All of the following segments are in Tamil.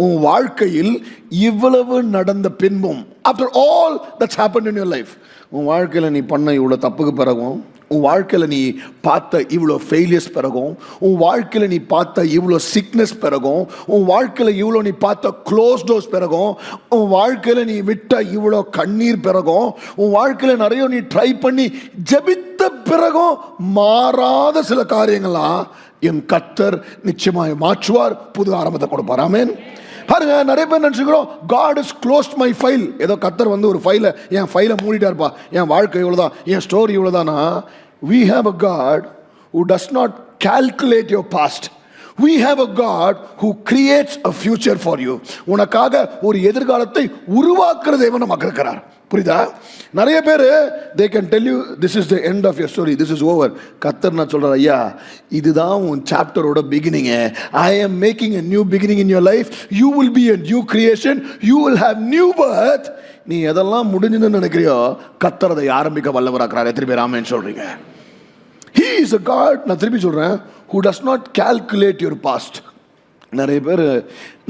உன் வாழ்க்கையில் இவ்வளவு நடந்த பின்பும், after all that's happened in your life, உன் வாழ்க்கையில் நீ பண்ண இவ்வளோ தப்புக்கு பிறகும், உன் வாழ்க்கையில் நீ பார்த்த இவ்வளோ ஃபெயிலியர்ஸ் பிறகும், உன் வாழ்க்கையில் நீ பார்த்த இவ்வளோ சிக்னஸ் பிறகும், உன் வாழ்க்கையில் இவ்வளோ நீ பார்த்த க்ளோஸ் டோர்ஸ் பிறகும், உன் வாழ்க்கையில் நீ விட்ட இவ்வளோ கண்ணீர் பிறகும், உன் வாழ்க்கையில் நிறைய நீ ட்ரை பண்ணி ஜெபித்த பிறகும் மாறாத சில காரியங்கள்லாம் என் கர்த்தர் நிச்சயமாய் மாற்றுவார், புது ஆரம்பத்தை கொடுப்பார். ஆமென். பாருங்க, நிறைய பேர் நினச்சிக்கிறோம் God has closed my file. ஏதோ கர்த்தர் வந்து ஒரு ஃபைலை, என் ஃபைலை மூடிட்டார்ப்பா, என் வாழ்க்கை இவ்வளோதான், என் story இவ்வளோதானா? We have a God who does not calculate your past. We have a God who creates a future for you. உனக்காக ஒரு எதிர்காலத்தை உருவாக்குற தேவன் நமக்கு இருக்கிறார். புரியுதா? நிறைய பேர் they can tell you this is the end of your story, this is over. கர்த்தர் நான் சொல்றார், ஐயா இதுதான் உன் சாப்டரோட beginning. I am making a new beginning in your life. You will be a new creation. You will have new birth. நீ எதெல்லாம் முடிஞ்சதுன்னு நினைக்கிறியோ கர்த்தர் அதை ஆரம்பிக்க வல்லவராகிறார். எத்தனை பேர் ஆமென் சொல்றீங்க? He is a God, நான் திருப்பி சொல்றேன், who does not calculate your past. நிறைய பேர்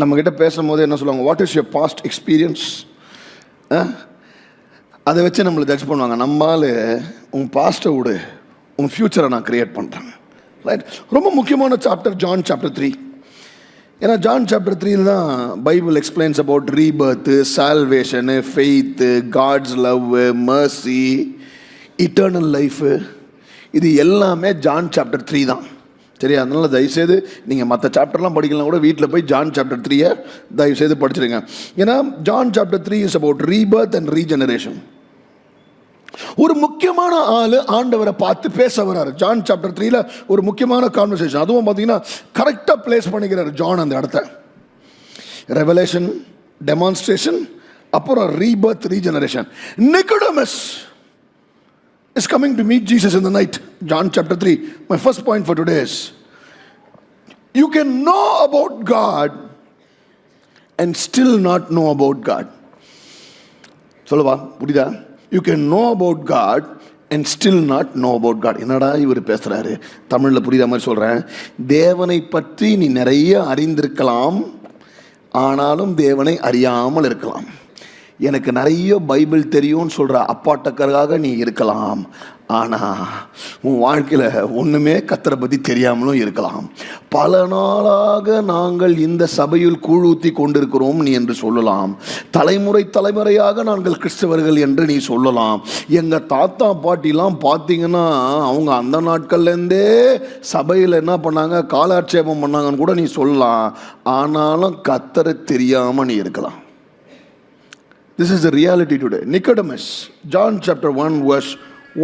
நம்ம கிட்ட பேசும்போது என்ன சொல்லுவாங்க, what is your past experience? அதை வச்சு நம்மளை ஜட்ஜ் பண்ணுவாங்க. நம்மால் உன் பாஸ்ட்டை விடு, உன் ஃப்யூச்சரை நான் கிரியேட் பண்ணுறேன். ரைட். ரொம்ப முக்கியமான சாப்டர் ஜான் சாப்டர் 3. ஏன்னா ஜான் சாப்டர் 3 தான் Bible explains about rebirth, salvation, faith, God's love, mercy, eternal life. இது எல்லாமே ஜான் சாப்டர் 3 தான். சரி, அதனால் தயவுசெய்து நீங்கள் மற்ற சாப்டர்லாம் படிக்கலாம் கூட வீட்டில் போய் ஜான் சாப்டர் 3 தயவுசெய்து படிச்சிருங்க. ஏன்னா John chapter 3 is about Rebirth and regeneration. ஒரு முக்கியமான ஆள் ஆண்டவரை பார்த்து பேச வர்றாரு ஜான் சாப்டர் 3ல. ஒரு முக்கியமான கான்வர்சேஷன், அதுவும் பார்த்தீங்கன்னா கரெக்டாக பிளேஸ் பண்ணிக்கிறார் ஜான் அந்த இடத்த. ரெவலேஷன், டெமான்ஸ்ட்ரேஷன், அப்புறம் rebirth, regeneration. Nicodemus is coming to meet Jesus in the night. John chapter 3. My first point for today is, you can know about God and still not know about God. சொல்லுவா, புரியுதா? You can know about God and still not know about God. என்னடா இவர் பேசுறாரு, தமிழில் புரியுற மாதிரி சொல்றேன். தேவனை பற்றி நீ நிறைய அறிந்திருக்கலாம், ஆனாலும் தேவனை அறியாமல் இருக்கலாம். எனக்கு நிறைய பைபிள் தெரியும்னு சொல்கிற அப்பாட்டக்கராக நீ இருக்கலாம், ஆனால் உன் வாழ்க்கையில் ஒன்றுமே கர்த்தரை பற்றி தெரியாமலும் இருக்கலாம். பல நாளாக நாங்கள் இந்த சபையில் கூழூற்றி கொண்டிருக்கிறோம் நீ என்று சொல்லலாம். தலைமுறை தலைமுறையாக நாங்கள் கிறிஸ்தவர்கள் என்று நீ சொல்லலாம். எங்கள் தாத்தா பாட்டிலாம் பார்த்தீங்கன்னா அவங்க அந்த நாட்கள்லேருந்தே சபையில் என்ன பண்ணாங்க, காலாட்சேபம் பண்ணாங்கன்னு கூட நீ சொல்லலாம். ஆனாலும் கர்த்தரை தெரியாமல் நீ இருக்கலாம். This is the reality today. Nicodemus, John chapter 1 verse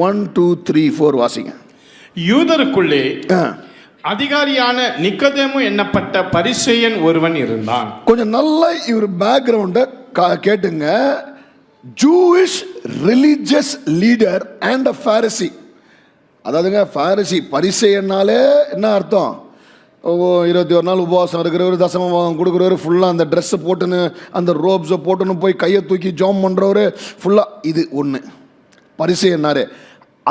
1, 2, 3, 4 வாசிங்க. யூதருக்குள்ளே அதிகாரியான நிக்கோதேமு என்னப்பட்ட பரிசேயன் ஒருவன் இருந்தான். கொஞ்சம் நல்ல இவர் பேக்ரவுண்டை கேட்டுங்க. ஜூயிஷ் ரிலீஜியஸ் லீடர் அண்ட் அ ஃபாரிசி. அதாவதுங்க ஃபாரிசி, பரிசேயன்னாலே என்ன அர்த்தம்? 21 நாள் உபவாசம் இருக்கிறவர், தசமம் கொடுக்குறவர், ஃபுல்லாக அந்த ட்ரெஸ்ஸை போட்டுன்னு அந்த ரோப்ஸை போட்டுன்னு போய் கையை தூக்கி ஜாம் பண்ணுறவர் ஃபுல்லாக. இது ஒன்று பரிசேயன்னாரு.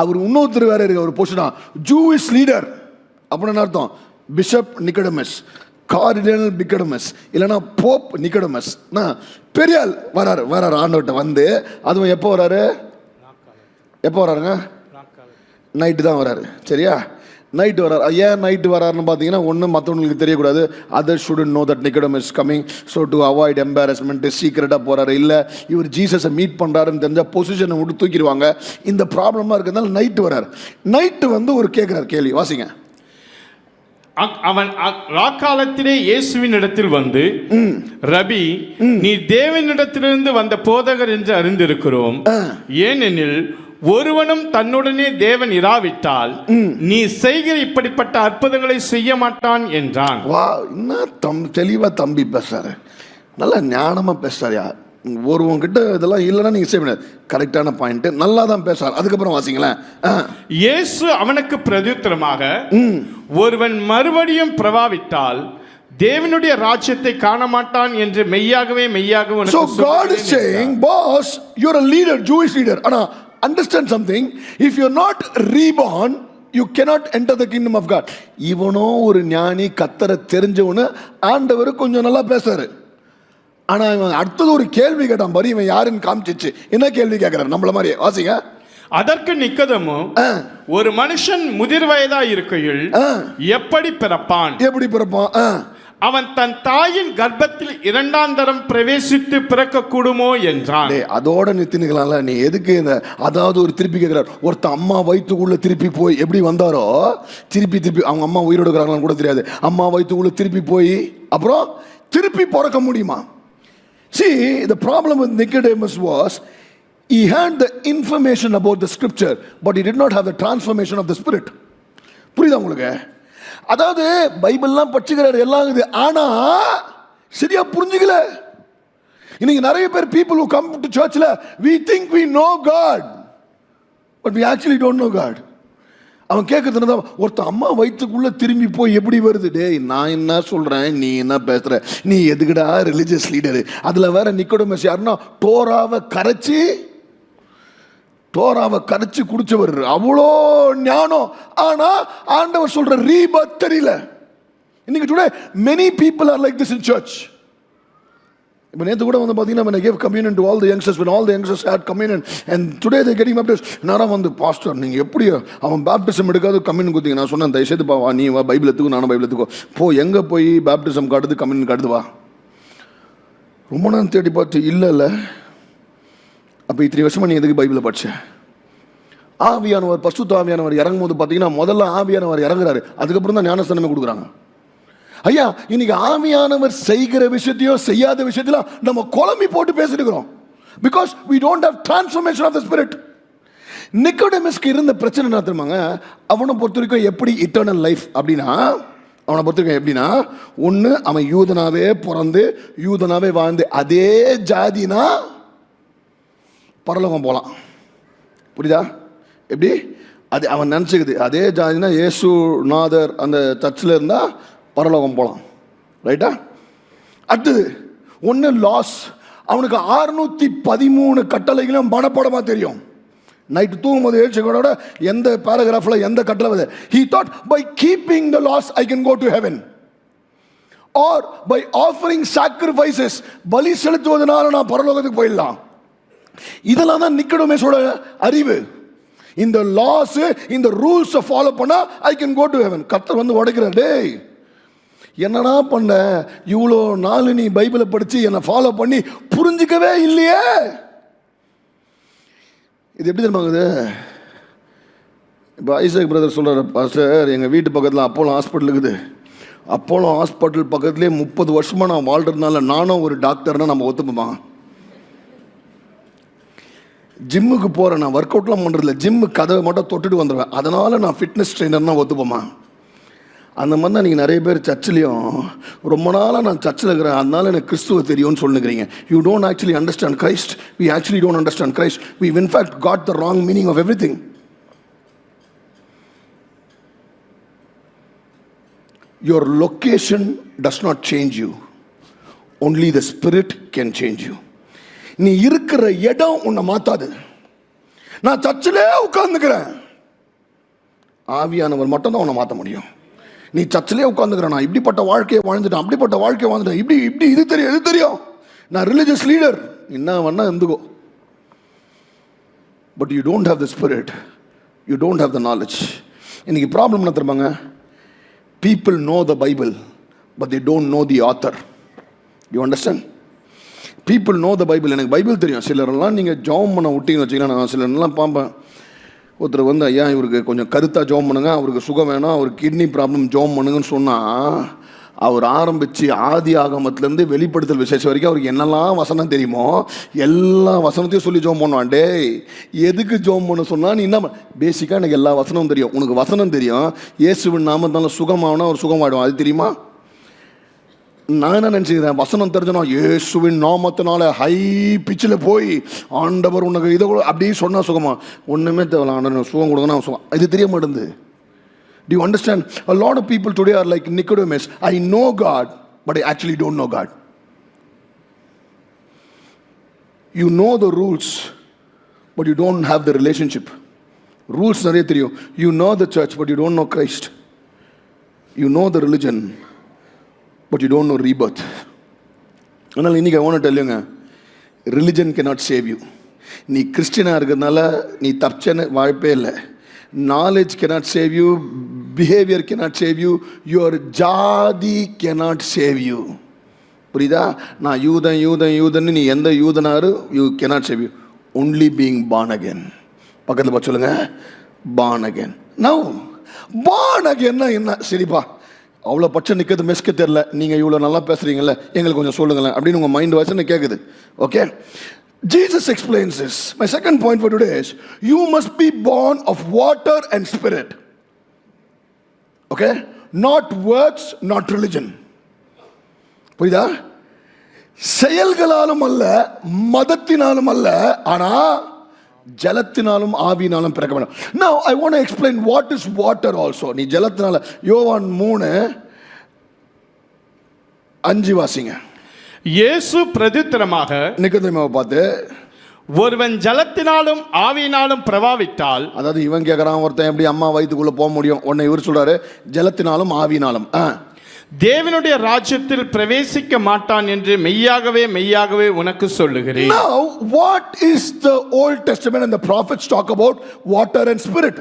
அவர் இன்னொருத்தர் வேறு இருக்கு, அவர் போச்சுனா ஜூயிஷ் லீடர் அப்படின்னு அர்த்தம். பிஷப் நிக்கோடேமஸ், கார்டினல் நிக்கோடேமஸ், இல்லைன்னா போப் நிக்கோடேமஸ். பெரியாள் வராரு ஆண்டவர்கிட்ட வந்து. அதுவும் எப்போ வராருங்க? நைட்டு தான் வராரு. சரியா, நைட்டு வரார். ஏன் நைட்டு வராருன்னு பார்த்தீங்கன்னா, ஒன்று மற்றவங்களுக்கு தெரியக்கூடாது. Other shouldn't know that Nicodemus is coming, so to avoid embarrassment சீக்கிரட்டாக போகிறாரு. இல்லை இவர் ஜீசஸை மீட் பண்ணுறாருன்னு தெரிஞ்சால் பொசிஷனை விட்டு தூக்கிடுவாங்க. இந்த ப்ராப்ளமாக இருக்கிறதுனால நைட்டு வரார். நைட்டு வந்து ஒரு கேட்குறார் கேள்வி, வாசிங்க. அவன் ராக்காலத்திலே இயேசுவின் இடத்தில் வந்து, ரபி, நீ தேவனிடத்திலிருந்து வந்த போதகர் என்று அறிந்திருக்கிறோம். ஏனெனில் ஒருவனும் தன்னுடனே தேவன் இராவிட்டால் நீ செய்கிற இப்படிப்பட்ட அற்புதங்களை செய்ய மாட்டான் என்றான். வா, இன்னும் தெளிவா தம்பி பேசுறாரு, நல்லா ஞானமா பேசுறாரு. ஒருவங்கிட்ட இதெல்லாம் இல்லைன்னா நீங்க செய்ய முடியாது. கரெக்டான பாயிண்ட், நல்லா தான் பேசுறாரு. அதுக்கப்புறம் வாசிங்களேன். இயேசு அவனுக்கு பிரதியுத்தரமாக, ஒருவன் மறுபடியும் பிரவாவிட்டால் தேவனுடைய ராஜ்யத்தை காண மாட்டான் என்று மெய்யாகவே மெய்யாகவே. So God is saying, boss, you're a leader, Jewish leader. ஆனா understand something, if you're not reborn, you cannot enter the kingdom of God. இவனோ ஒரு ஞானி, கர்த்தரை தெரிஞ்சவனு ஆண்டவர் கொஞ்சம் நல்லா பேசுறாரு. ஆனா இவன் அடுத்தது ஒரு கேள்வி கேட்டான் பாரு, இவன் யாருன்னு காமிச்சிச்சு. என்ன கேள்வி கேட்கிறார் நம்மள மாதிரி, வாசிங்க. அதற்கு நிக்கதமு, ஒரு மனுஷன் முதிர் வயதா இருக்கையில் எப்படி பிறப்பான்? எப்படி பிறப்பான்? அவன் தன் தாயின் கர்ப்பத்தில் இரண்டாம் தரம் பிரவேசித்து பிறக்க கூடுமோ என்றான். அதோட நிறுத்தினுக்கலாம்ல, நீ எதுக்கு இந்த, அதாவது ஒரு திருப்பி கேட்கிறார். ஒருத்த அம்மா வயிற்றுக்குள்ள திருப்பி போய் எப்படி வந்தாரோ, திருப்பி அவங்க அம்மா உயிரோடு இருக்கிறாங்கன்னு கூட தெரியாது, அம்மா வயிற்றுக்குள்ள திருப்பி போய் அப்புறம் திருப்பி பிறக்க முடியுமா? See, the problem with Nicodemus was he had the information about the scripture, but he did not have the transformation of the spirit. புரியுதா உங்களுக்கு? அதாவது பைபிள்லாம் படிச்சுக்கிறாரு எல்லாம் இது, ஆனா சரியா புரிஞ்சுக்கல. இன்னைக்கு நிறைய பேர் people who come to churchல we think we know God, but we actually don't know God. அவன் கேட்கறது ஒருத்த அம்மா வயிற்றுக்குள்ள திரும்பி போய் எப்படி வருது? டேய், நான் என்ன சொல்றேன், நீ என்ன பேசுற? நீ எதுக்குடா ரிலிஜியஸ் லீடரு? அதுல வேற நிக்கோடேமஸ் யாருன்னா டோராவை கரைச்சி குடிச்சவர், அவ்வளோ ஞானம். ஆனா ஆண்டவர் சொல்ற ரீபர்த் தெரியல. இன்னைக்கு today many people are like this in church. இப்போ நேற்று கூட வந்து பார்த்தீங்கன்னா when I gave communion to all the youngsters, when all the youngsters had communion and today they getting baptized, நேரம் வந்து பாஸ்டர் நீங்கள் எப்படி அவன் பேப்டிசம் எடுக்காது கம்யூனியன் கொடுத்தீங்க? நான் சொன்னேன், தயவுசெய்து வா, நீ வா, பைபிள் எடுத்துக்கோ, நானும் பைபிள் எடுத்துக்கோ, போ, எங்கே போய் பேப்டிசம் காட்டுது கம்யூனியன் காட்டுது, வா. ரொம்ப நேரம் தேடி பார்த்து இல்லை. அப்போ இத்தனை வருஷமா நீ எதுக்கு பைபிளை படிச்ச? ஆவியானவர், பரிசுத்த ஆவியானவர் இறங்கும் போது பார்த்தீங்கன்னா முதல்ல ஆவியானவர் இறங்குறாரு, அதுக்கப்புறம் தான் ஞானஸ்தானமே கொடுக்குறாங்க. ஐயா, இன்னைக்கு ஆவியானவர் செய்கிற விஷயத்தையோ செய்யாத விஷயத்தில நம்ம குழம்பி போட்டு பேசிட்டு இருக்கிறோம். Because we don't have transformation of the spirit. நிக்கோடேமஸ்க்கு இருந்த பிரச்சனை என்ன தெரியுமாங்க? அவனை பொறுத்த வரைக்கும் எப்படி இட்டர்னல் லைஃப் அப்படின்னா, அவனை பொறுத்த வரைக்கும் எப்படின்னா, ஒன்று அவன் யூதனாவே பிறந்து யூதனாவே வாழ்ந்து அதே ஜாதினா பரலோகம் போகலாம். புரியுதா? எப்படி அது அவன் நினச்சிக்குது, அதே ஜாதினா இயேசு நாதர் அந்த சர்ச்சில் இருந்தால் பரலோகம் போகலாம். ரைட்டா? அடுத்தது ஒன்று லாஸ். அவனுக்கு 613 கட்டளைகளும் மனப்பாடமாக தெரியும். நைட்டு தூங்கும்போது எழுச்சிகளோட எந்த பேராகிராஃபில் எந்த கட்டளை வருது. He thought by keeping the laws I can go to heaven, or by offering sacrifices, பலி செலுத்துவதனால நான் பரலோகத்துக்கு போயிடலாம். இதெல்லாம் தான் நிக்கோடேமஸோட அறிவு. இந்த லாஸ், இந்த ரூல்ஸை ஃபாலோ பண்ணா I can go to heaven. கர்த்தர் வந்து உடைக்கிறார், டேய் என்னடா பண்ண, இவ்வளோ நாள் நீ பைபிளை படிச்சு என்னை ஃபாலோ பண்ணி புரிஞ்சிக்கவே இல்லையே. இது எப்படி தெரியுமாங்குது? இப்போ ஐசக் பிரதர் சொல்கிறார், பாஸ்டர் எங்கள் வீட்டு பக்கத்தில் அப்போலோ ஹாஸ்பிட்டல் இருக்குது. அப்போலோ ஹாஸ்பிட்டல் பக்கத்துலேயே 30 வருஷமாக நான் வாழ்கிறதுனால நானும் ஒரு டாக்டர்னா நம்ம ஒத்துப்போமா? ஜிம்முக்கு போகிறேன், நான் ஒர்க் அவுட்லாம் பண்ணுறதில்ல, ஜிம்மு கதவை மட்டும் தொட்டுட்டு வந்துடுவேன், அதனால் நான் ஃபிட்னஸ் ட்ரெயினர்னா ஒத்துப்போமா? அந்த மாதிரி தான் நீங்கள் நிறைய பேர் சர்ச்சிலையும் ரொம்ப நாளாக நான் சர்ச்சில் இருக்கிறேன், அதனால எனக்கு கிறிஸ்துவ தெரியும்னு சொல்லுங்கிறீங்க. You don't actually understand Christ. We actually don't understand Christ. We in fact got the wrong meaning of everything. Your location does not change you, only the spirit can change you. நீ இருக்கிற இடம் உன்னை மாத்தாது. நான் சர்ச்சிலே உட்கார்ந்துக்கிறேன், ஆவியானவர் மட்டும் தான் உன்னை மாற்ற முடியும். நீ சர்ச்சிலே உட்காந்துக்கிறேன், நான் இப்படிப்பட்ட வாழ்க்கையை வாழ்ந்துட்டேன், அப்படிப்பட்ட வாழ்க்கையை வாழ்ந்துட்டேன், இப்படி இது தெரியும், நான் ரிலிஜியஸ் லீடர், என்ன வேணா இருந்துக்கோ. But you don't have the spirit, you don't have the knowledge. இன்னைக்கு ப்ராப்ளம் என்ன தெரியுமாங்க? People know the Bible but they don't know the author. You understand? People know the Bible. எனக்கு பைபிள் தெரியும். சிலரெல்லாம் நீங்கள் ஜெபம் பண்ண விட்டீங்கன்னு வச்சிங்கன்னா, நான் சிலரெல்லாம் பார்ப்பேன், ஒருத்தர் வந்து ஐயா இவருக்கு கொஞ்சம் கருத்தாக ஜெபம் பண்ணுங்க, அவருக்கு சுகம் வேணும், அவருக்கு கிட்னி ப்ராப்ளம் ஜெபம் பண்ணுங்கன்னு சொன்னால், அவர் ஆரம்பித்து ஆதி ஆகமத்துலேருந்து வெளிப்படுத்தல் விசேஷம் வரைக்கும் அவருக்கு என்னெல்லாம் வசனம் தெரியுமோ எல்லா வசனத்தையும் சொல்லி ஜெபம் பண்ணுவான். டேய், எதுக்கு ஜெபம் பண்ண சொன்னால், நீ என்ன பேசிக்காக எனக்கு எல்லா வசனமும் தெரியும், உனக்கு வசனம் தெரியும், இயேசுவின் நாமத்தால சுகமாகனா அவர் சுகமாகிடும், அது தெரியுமா? நான் என்ன நினச்சிக்கிறேன், வசனம் தெரிஞ்சனா இயேசுவின் நாமத்தினால ஹை பிச்சில் போய் ஆண்டவர் உனக்கு இதை அப்படியே சொன்னால் சுகமா? ஒன்றுமே தேவையில்ல, ஆண்டவர் சுகம் கொடுக்கணும் சுகம், இது தெரிய மாட்டேங்குது. Do you understand? A lot of people today are like Nicodemus. I know God, but I actually don't know God. You know the rules, but you don't have the relationship. Rules நிறைய தெரியும். You know the church, but you don't know Christ. You know the religion, but you don't know rebirth. அதனால் இன்றைக்கி I want to tell you, religion cannot save you. நீ கிறிஸ்டினாக இருக்கிறதுனால நீ தப்பிச்சேன்னு வாய்ப்பே இல்லை. Knowledge cannot save you, behavior cannot save you, your ஜாதி cannot save you. புரியுதா? நான் யூதன் நீ எந்த யூதனாரு, you cannot save you. Only being born again. பக்கத்தில் பார்த்து சொல்லுங்க, born again. Now born again என்ன? சரிப்பா, அவ்வளோ பச்சை நிற்கிறது மெஸ்க்கு தெரில, நீங்கள் இவ்வளோ நல்லா பேசுகிறீங்களே, எங்களுக்கு கொஞ்சம் சொல்லுங்களேன் அப்படின்னு உங்கள் மைண்ட் வாய்ஸ் என்ன கேட்குது. Okay, Jesus explains this. My second point for today is, you must be born of water and spirit. Okay? Not works, not religion. புரியுதா? செயல்களாலும் அல்ல, மதத்தினாலும் அல்ல, ஆனா ஜலத்தினாலும் ஆவியினாலும் பிறக்க வேண்டும். Now I want to explain what is water also. நீ ஜலத்தினால, யோவான் 3:5 வாசிங்க. இயேசு பிரதித்திரமாக நிக்கோதேமுவை பார்த்து, ஒருவன் ஜலத்தினாலும் ஆவியினாலும் பிரவாவிட்டால், அதாவது இவன் கேட்குறான், ஒருத்தன் எப்படி அம்மா வயிற்றுக்குள்ளே போக முடியும்? உன்னை இவர் சொல்றாரு ஜலத்தினாலும் ஆவியினாலும் தேவனுடைய ராஜ்யத்தில் பிரவேசிக்க மாட்டான் என்று மெய்யாகவே உனக்கு சொல்லுகிறேன். Now what is the Old Testament and the prophets talk about water and spirit?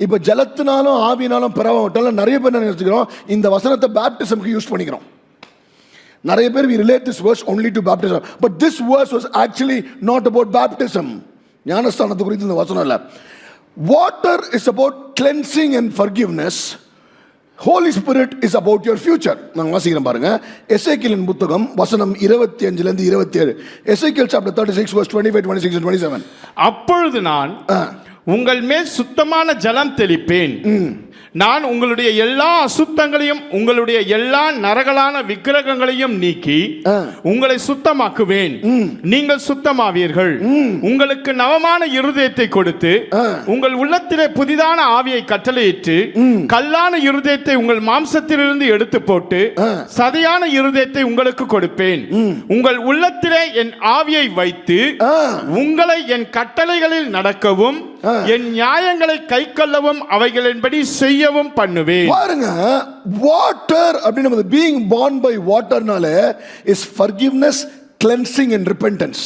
இப்போ ஜலத்தினாலும் ஆவியினாலும் பிரவாவிட்டால் நிறைய பேர் என்ன நினைச்சுக்கிறோம், இந்த வசனத்தை பேப்டிசம்க்கு யூஸ் பண்ணிக்கிறோம். நிறைய பேர் we relate this verse only to baptism, but this verse was actually not about baptism. ஞானஸ்தானத்தை குறித்து இந்த வசனம் இல்லை. Water is about cleansing and forgiveness. Holy Spirit is about your future. நாங்கள் வாசிக்கிறோம் பாருங்க, எசேக்கியலின் புத்தகம் வசனம் 25-27. Ezekiel chapter 36 verse 25, 26 and 27. அப்பொழுது நான் உங்கள் மேல் சுத்தமான ஜலம் தெளிப்பேன், நான் உங்களுடைய எல்லா அசுத்தங்களையும் உங்களுடைய எல்லா நரகலான விக்கிரகங்களையும் நீக்கி உங்களை சுத்தமாக்குவேன், நீங்கள் சுத்தமாவீர்கள். உங்களுக்கு நவமான இருதயத்தை கொடுத்து உங்கள் உள்ளத்திலே புதிதான ஆவியை கட்டளையிட்டு கல்லான இருதயத்தை உங்கள் மாம்சத்திலிருந்து எடுத்து போட்டு சதையான இருதயத்தை உங்களுக்கு கொடுப்பேன். உங்கள் உள்ளத்திலே என் ஆவியை வைத்து உங்களை என் கட்டளைகளில் நடக்கவும் என் நியாயங்களை கைக்கொள்ளவும் அவைகளின்படி செய்யவும் பண்ணுவேன். பாருங்க, வாட்டர் அப்படினு being born by waterனால is forgiveness, cleansing and repentance.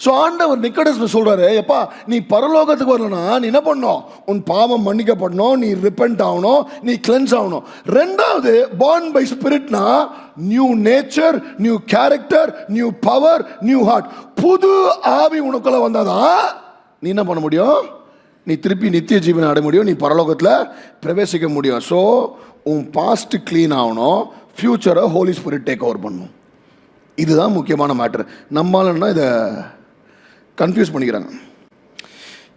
So ஆண்டவர் நிக்கோடேமுக்கு சொல்றாரு, எப்பா நீ பரலோகத்துக்கு வரலனா நீ என்ன பண்ணணும்? உன் பாவம் மன்னிக்கப்படணும், நீ ரிப்பெண்ட் ஆகணும், நீ கிளென்ஸ் ஆகணும். ரெண்டாவது, born by spiritனா new nature, new character, new power, new heart. புது ஆவி உனக்குள்ள வந்தாதான் நீ என்ன பண்ண முடியும்? நீ திருப்பி நித்திய ஜீவனை அடைய முடியும், நீ பரலோகத்தில் பிரவேசிக்க முடியும். ஸோ உன் பாஸ்ட் க்ளீன் ஆகணும், ஃபியூச்சரை ஹோலி ஸ்பிரிட் டேக் ஓவர் பண்ணணும். இதுதான் முக்கியமான மேட்ரு. நம்மளாலன்னா இதை கன்ஃபியூஸ் பண்ணிக்கிறாங்க.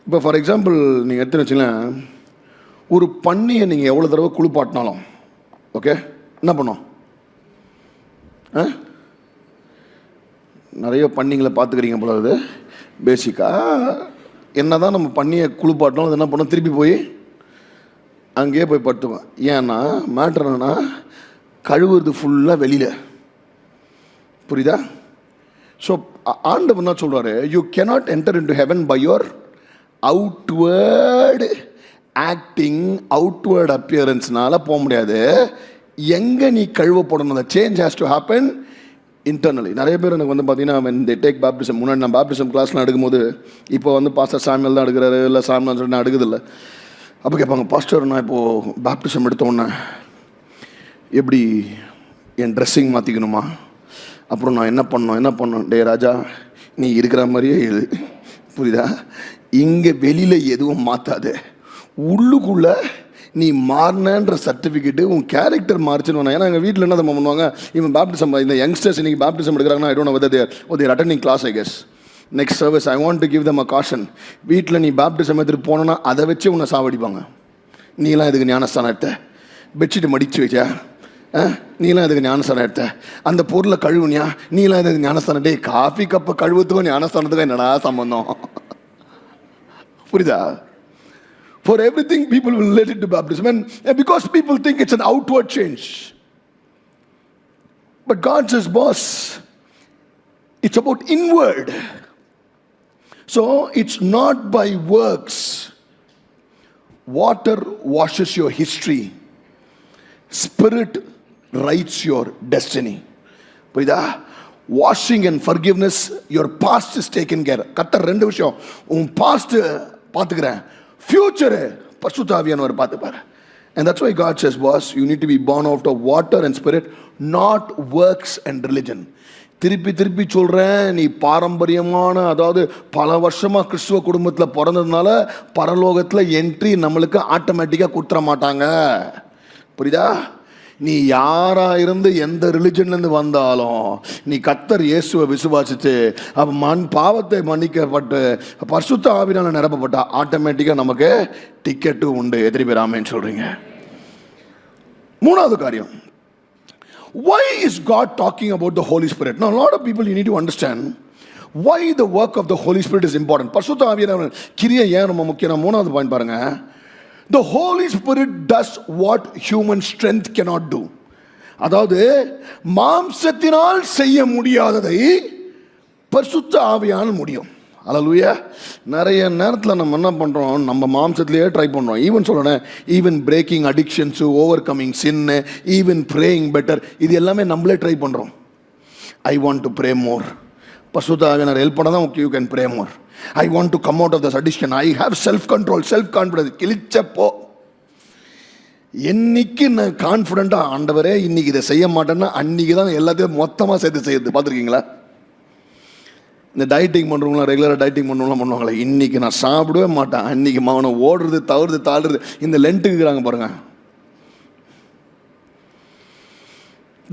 இப்போ ஃபார் எக்ஸாம்பிள் நீங்கள் எடுத்துன்னு வச்சுங்களேன், ஒரு பன்னியை நீங்கள் எவ்வளோ தடவை குளிப்பாட்டினாலும் ஓகே என்ன பண்ணோம்? நிறைய பன்னிங்களை பார்த்துக்கிறீங்க போல. அது பேசிக்காக என்ன தான் நம்ம பண்ணியை குளிப்பாட்டோம், அது என்ன பண்ணோம்? திருப்பி போய் அங்கேயே போய் படுத்துவோம். ஏன்னா மேட்ரு என்னன்னா, கழுவுறது ஃபுல்லாக வெளியில். புரியுதா? ஸோ ஆண்டவர் என்ன சொல்கிறாரு, you cannot enter into heaven by your outward acting, outward அப்பியரன்ஸ்னால போக முடியாது. எங்கே நீ கழுவப்படணும், அந்த change has to happen internally. நிறைய பேர் எனக்கு வந்து பார்த்தீங்கன்னா, when they take baptism, முன்னாடி நான் பேப்டிசம் கிளாஸ்லாம் எடுக்கும்போது, இப்போ வந்து பாஸ்டர் சாமியல் தான் எடுக்கிறாரு, இல்லை சாமியல் சொல்லி நான் எடுக்குதில்லை. அப்போ கேட்பாங்க, பாஸ்டர் நான் இப்போது பேப்டிசம் எடுத்தோன்னே எப்படி என் ட்ரெஸ்ஸிங் மாற்றிக்கணுமா, அப்புறம் நான் என்ன பண்ணணும்? டே ராஜா, நீ இருக்கிற மாதிரியே இது, புரியுதா? இங்கே வெளியில் எதுவும் மாற்றாது, உள்ளுக்குள்ளே நீ மாறினன்ற சர்டிஃபிகேட்டு, உன் கேரக்டர் மாறிச்சுன்னு. ஏன்னா எங்கள் வீட்டில் என்ன தான் பண்ணுவாங்க, இவன் பேப்டிசம், இந்த யங்ஸ்டர்ஸ் இன்னைக்கு பேப்டிசம் எடுக்கிறாங்கன்னா, I don't know whether they're attending class. I guess next service I want to give them a caution. வீட்டில் நீ பேப்டிசம் எடுத்துகிட்டு போனோன்னா அதை வச்சு உன்னை சாவடிப்பாங்க. நீலாம் இதுக்கு ஞானஸ்தானம் எடுத்த, பெட்ஷீட்டு மடித்து வச்சா, நீலாம் இதுக்கு ஞானஸ்தானம் எடுத்த, அந்த பொருளை கழுவுனியா, நீலாம் இதுக்கு ஞானஸ்தானம். டே, காஃபி கப்பை கழுவுறதுக்கும் ஞானஸ்தானத்துக்கும் என்னடா சம்பந்தம்? புரியுதா? For everything people will relate it to baptism, and because people think it's an outward change. But God says, boss, it's about inward. So it's not by works. Water washes your history, spirit writes your destiny. புரியுதா? Washing and forgiveness, your past is taken care. கர்த்தர் ரெண்டு விஷயம், உன் பாஸ்ட் பார்த்துக்கிறேன், ஃபியூச்சரு பரிசுத்த ஆவியானவர் பார்த்துப்பாரு. And that's why God says, boss, you need to be born out of water and spirit, not works and religion. திருப்பி திருப்பி சொல்கிறேன், நீ பாரம்பரியமான, அதாவது பல வருஷமாக கிறிஸ்துவ குடும்பத்தில் பிறந்ததுனால பரலோகத்தில் என்ட்ரி நம்மளுக்கு ஆட்டோமேட்டிக்காக கொடுத்துட மாட்டாங்க. புரியுதா? நீ யாராக இருந்து எந்த ரிலிஜன்லேருந்து வந்தாலும் நீ கர்த்தர் இயேசுவை விசுவாசித்து பாவத்தை மன்னிக்கப்பட்டு பரிசுத்த ஆவியால் நிரப்பப்பட்டா ஆட்டோமேட்டிக்காக நமக்கு டிக்கெட்டு உண்டு. எதிரி பேராமேன்னு சொல்கிறீங்க. மூணாவது காரியம், why is God talking about the Holy Spirit? Now, a lot of people, you need to understand why the work of the Holy Spirit is important. பரிசுத்த ஆவியானவர் கிரியை ஏன் ரொம்ப முக்கியம்? மூணாவது பாயிண்ட் பாருங்க. The Holy Spirit does what human strength cannot do. அதாவது மாம்சத்தினால் செய்ய முடியாததை பரிசுத்த ஆவியானவர் முடியும். அல்லேலூயா. நிறைய நேரத்தில் நம்ம என்ன பண்ணுறோம், நம்ம மாம்சத்திலேயே ட்ரை பண்ணுறோம். ஈவன் சொல்லணும், ஈவன் பிரேக்கிங் அடிக்ஷன்ஸு, ஓவர் கம்மிங் சின்னு, ஈவன் ப்ரேயிங் பெட்டர், இது எல்லாமே நம்மளே ட்ரை பண்ணுறோம். ஐ வாண்ட் டு ப்ரே மோர். பரிசுத்த ஆவியானவர் ஹெல்ப் பண்ண தான் you can pray more. I want to come out of this addiction. I have self-control, self-confidence. கிழிச்சப்போ என்னைக்கு நான் கான்ஃபிடென்ட்டாக ஆண்டவரே இன்னைக்கு இதை செய்ய மாட்டேன்னா அன்னைக்கு தான் எல்லாத்தையும் மொத்தமாக சேர்த்து செய்யுது. பார்த்துருக்கீங்களா? இந்த டயட்டிங் பண்ணுறவங்களாம், ரெகுலராக டயட்டிங் பண்ணுறவங்களாம் பண்ணுவாங்களே, இன்னைக்கு நான் சாப்பிடவே மாட்டேன், அன்னைக்கு அவனை ஓடுறது தவறுது தாடுறது, இந்த லென்ட்டுக்கு இருக்கிறாங்க பாருங்க.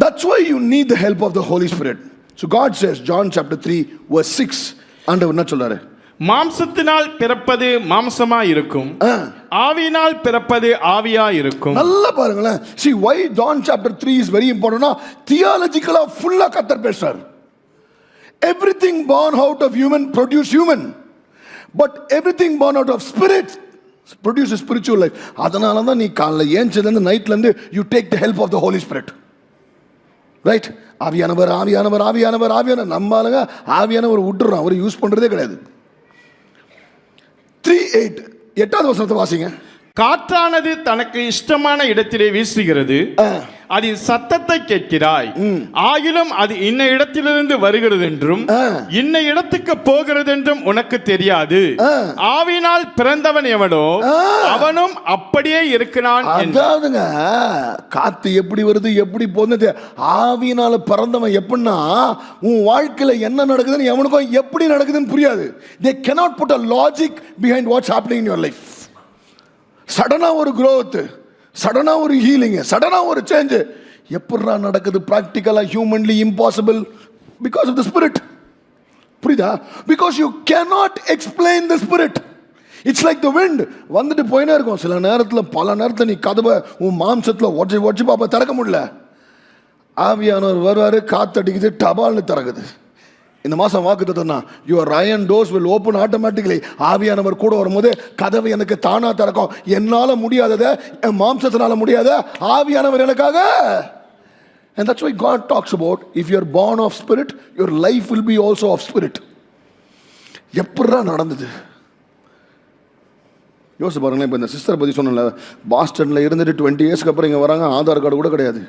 That's why you need the help of the Holy Spirit. So God says, John chapter 3 verse 6, ஆண்டவர் என்ன சொல்றாரு? மாம்சத்தினால் பிறப்பது மாம்சமா இருக்கும், ஆவியினால் பிறப்பது ஆவியா இருக்கும். நல்லா பாருங்களேன். See why John chapter 3 is very important. தியாலஜிக்கலா ஃபுல்லா கர்த்தர் பேசுறார். Everything born out of human produce human, but everything born out of spirit produces spiritual life. அதனால தான் நீ காலைல ஏஞ்சதுல இருந்து நைட்ல இருந்து you take the help of the Holy Spirit. Right? ஆவியானவர் ஆவியானவர் ஆவியானவர் ஆவியானவர். நம்ம ஆளுங்க ஆவியானவர் விட்டுறோம், அவர் யூஸ் பண்றதே கிடையாது. 3:8 8வது வசனத்தை வாசிங்க. காற்றானது தனக்கு இஷ்டமான இடத்திலே வீசுகிறது, அதன் சத்தத்தை கேட்கிறாய், ஆகிலும் அது இன்ன இடத்திலிருந்து வருகிறது என்றும் இன்ன இடத்துக்கு போகிறது என்றும் உனக்கு தெரியாது. ஆவியினால் பிறந்தவன் எவனோ அவனும் அப்படியே இருக்கிறான். அதாவதுங்க, காத்து எப்படி வருது எப்படி போகுது, ஆவியினால பிறந்தவன் எப்படின்னா உன் வாழ்க்கையில என்ன நடக்குதுன்னு எவனுக்கும் எப்படி நடக்குதுன்னு புரியாது. They cannot put a logic behind what's happening in your life. சடனா ஒரு growth, சடனா ஒரு ஹீலிங், சடனா ஒரு சேஞ்ச் எப்படா நடக்குது? பிராக்டிக்கலா humanly impossible. Because of the spirit. புரியுதா? Because you cannot explain the spirit. It's like the wind, வந்துட்டு போயினே இருக்கும். சில நேரத்தில் பல நேரத்தில் நீ கதவை உன் மாம்சத்தில் ஒடிச்சு பாப்பா திறக்க முடியல. ஆவியானவர் வருவாரு, காத்தடிக்குது, டபால்னு திறக்குது. இந்த மாதம் வாக்குத்தத்தம்னா your iron doors will open automatically. ஆவியானவர் கூட வரும்போது கதவை எனக்கு தானா திறக்கும். என்னால் முடியாததை, என் மாம்சத்தினால முடியாத, ஆவியானவர் எனக்காக. And that's why God talks about if you are born of spirit, your life will be also of spirit. எப்படா நடந்தது யோசிச்சு பாருங்களேன். இப்போ இந்த சிஸ்டரை பற்றி சொன்னல, பாஸ்டனில் இருந்துட்டு 20 இயர்ஸ்க்கு அப்புறம் இங்கே வராங்க, ஆதார் கார்டு கூட கிடையாது,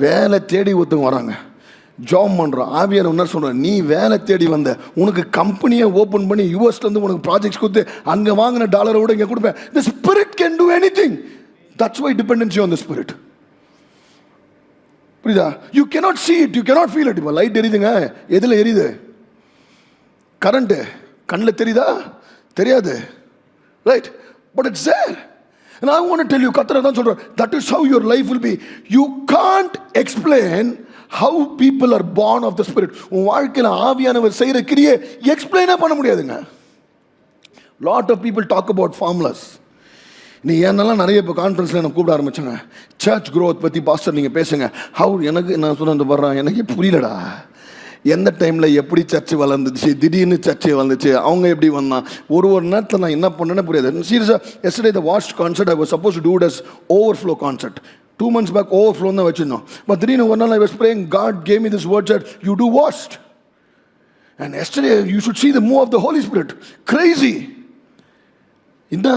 வேலை தேடி ஒருத்தவங்க வராங்க, ஜாப் பண்ணுறோம். ஆவியான என்ன சொல்கிறேன், நீ வேலை தேடி வந்த, உனக்கு கம்பெனியை ஓப்பன் பண்ணி யூஎஸ்லேருந்து உனக்கு ப்ராஜெக்ட்ஸ் கொடுத்து அங்கே வாங்கின டாலரை விட இங்கே கொடுப்பேன். The spirit can do anything. That's why dependency on the spirit. புரியுதா? You cannot see it, you cannot feel it. இப்போ லைட் எரியுதுங்க, எதில் எரியுது? கரண்ட்டு கண்ணில் தெரியுதா? தெரியாது. Right? But it's there. And I want to tell you, கர்த்தர் தான் சொல்றார், that is how your life will be. You can't explain how people are born of the spirit. உன் வாழ்க்கையில் ஆவியானவர் செய்கிற கிரியை எக்ஸ்பிளைனே பண்ண முடியாதுங்க. Lot of people talk about formulas. நீ என்னெல்லாம் நிறைய இப்போ கான்ஃபரன்ஸில் எனக்கு கூப்பிட ஆரம்பிச்சாங்க, சர்ச் க்ரோத் பற்றி பாஸ்டர் நீங்கள் பேசுங்க. எனக்கு நான் சொன்ன வர்றேன், எனக்கு புரியலடா. எந்த டைமில் எப்படி சர்ச்சு வளர்ந்துச்சு, திடீர்னு சர்ச்சை வந்துச்சு, அவங்க எப்படி வந்தான், ஒரு நேரத்தில் நான் என்ன பண்ணேன்னு புரியாது. சீரியஸாக yesterday the vast concert I was supposed to do it as overflow concert. 2 months back overflow தான் வச்சிருந்தோம். பட் திடீர்னு ஒரு நாள் I was praying, God gave me this word that you do washed. And yesterday you should see the move of the Holy Spirit. Crazy. இந்த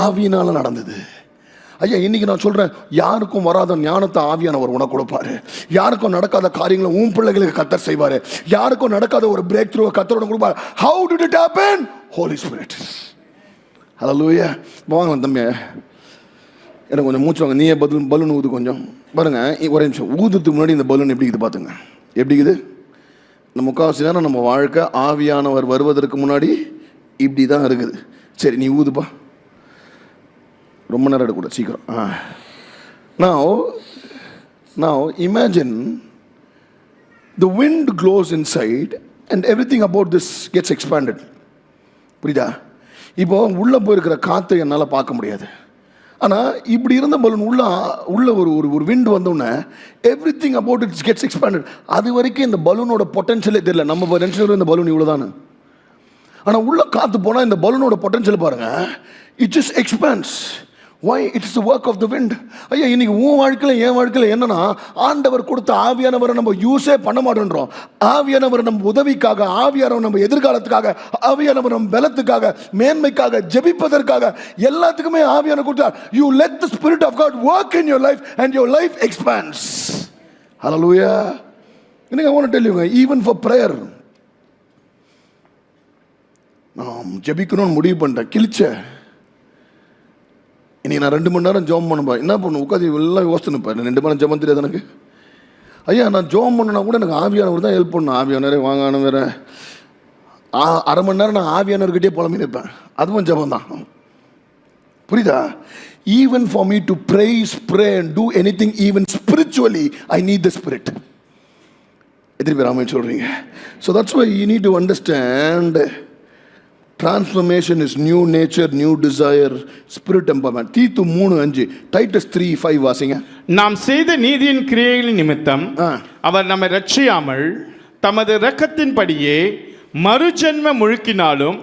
ஆவியினால நடந்தது. ஐயா இன்னைக்கு நான் சொல்றேன், யாருக்கும் வராத ஞானத்தை ஆவியானவர் உனக்கு கொடுப்பாரு. யாருக்கும் நடக்காத காரியங்களை உன் பிள்ளைகளுக்கு கர்த்தர் செய்வாரு. யாருக்கும் நடக்காத ஒரு பிரேக் த்ரூ கர்த்தர் கொடுப்பாரு. How did it happen? Holy Spirit. ஹல்லேலூயா. வாங்க தம்பி, எனக்கு கொஞ்சம் மூச்சு வாங்க. நீயே பலூன் ஊது கொஞ்சம். பாருங்க ஒரே நிமிஷம். ஊதுறதுக்கு முன்னாடி இந்த பலூன் எப்படி இருக்குது பார்த்துங்க. எப்படி இருக்குது? நம்ம முக்கால்வாசி நேரம் நம்ம வாழ்க்கை ஆவியானவர் வருவதற்கு முன்னாடி இப்படி தான் இருக்குது. சரி நீ ஊதுப்பா. ரொம்ப நேரம் எடுக்கக்கூடாது, சீக்கிரம். Now imagine the wind blows inside and everything about this gets expanded. புரியுதா? இப்போ உள்ளே போயிருக்கிற காற்றை என்னால் பார்க்க முடியாது. ஆனால் இப்படி இருந்த பலூன் உள்ள ஒரு விண்ட் வந்தோடனே every thing about it's gets expanded. அது வரைக்கும் இந்த பலூனோட பொட்டன்ஷியலே தெரியல. நம்ம நினச்சிட்டு இந்த பலூன் இவ்வளோ தானே. ஆனால் உள்ள காற்று போனால் இந்த பலூனோட பொட்டன்ஷியல் பாருங்க, it just expands. Why? It is the work of the wind. ஐயா இன்னைக்கு உன் வாழ்க்கையில் என் வாழ்க்கையில் என்னன்னா, ஆண்டவர் கொடுத்த ஆவியானவரை நம்ம யூஸே பண்ண மாட்டேன்றோம். ஆவியானவர் நம்ம உதவிக்காக, ஆவியானவர் நம்ம எதிர்காலத்துக்காக, ஆவியானவர் நம்ம பலத்துக்காக, மேன்மைக்காக, ஜெபிப்பதற்காக எல்லாத்துக்குமே ஆவியானவர் கொடுத்தார். You let the Spirit of God work in your life and your life expands. Hallelujah. இன்னைக்கு I want to tell you, even for prayer, நான் ஜெபிக்கணும்னு முடிவு பண்ணிட்டேன். கிழிச்ச இன்னைக்கு நான் 2 மணி நேரம் ஜோம் பண்ணுப்பேன். என்ன பண்ணும் உட்காந்து எல்லாம் யோசிச்சு நிற்பேன். 2 மணி நேரம் ஜெபம் தெரியாது எனக்கு. ஐயா நான் ஜோம் பண்ணனா கூட எனக்கு ஆவியானவர் தான் ஹெல்ப் பண்ணணும். ஆவியானவரே வாங்கணும் வேற. அரை மணி நேரம் நான் ஆவியானவர்கிட்டே புலம்பி நிற்பேன். அதுவும் ஜெபம் தான். புரியுதா? Even for me to praise, pray and do anything even spiritually, I need the Spirit. எத்தனை பேர் ஆமென் சொல்றீங்க? So that's why you need to understand, transformation is new nature, new desire, spirit empowerment. தீத்து 3:5, டைட்டஸ் 3:5 வாசிங்க. நாம் செய்த நீதியின் கிரியைகளின் நிமித்தம் அவர் நம்மை ரட்சியாமல் தமது இரக்கத்தின்படியே மறுஜென்ம முழுக்கினாலும்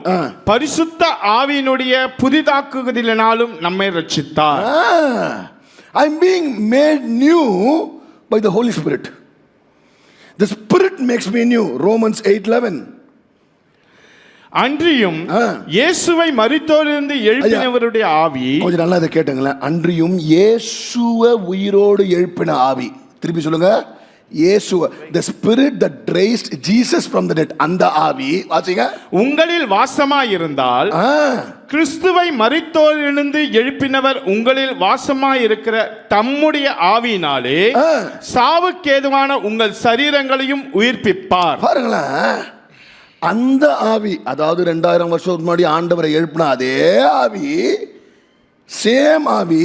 பரிசுத்த ஆவியினுடைய புதிதாக்குதலினாலும் நம்மை ரட்சித்தார். I'm being made new by the Holy Spirit. The Spirit makes me new. Romans 8:11. அன்றியும் இயேசுவை மரித்தோரிலிருந்து எழுப்பினவருடைய ஆவி. கொஞ்சம் நல்லா இதை கேட்டுங்களேன். அன்றியும் இயேசுவை உயிரோடு எழுப்பின ஆவி. திருப்பி சொல்லுங்க. இயேசுவை, the spirit that raised Jesus from the dead, அந்த ஆவி வாசிங்க. உங்களில் வாசமாயிருந்தால் கிறிஸ்துவை மரித்தோரிலிருந்து எழுப்பினவர் உங்களில் வாசமாயிருக்கிற தம்முடைய ஆவியினாலே சாவுக்கேதுவான உங்கள் சரீரங்களையும் உயிர்ப்பிப்பார். பாருங்களேன், அந்த ஆவி, அதாவது 2000 வருஷத்துக்கு முன்னாடி ஆண்டவரை எழுப்பின அதே ஆவி, சேம் ஆவி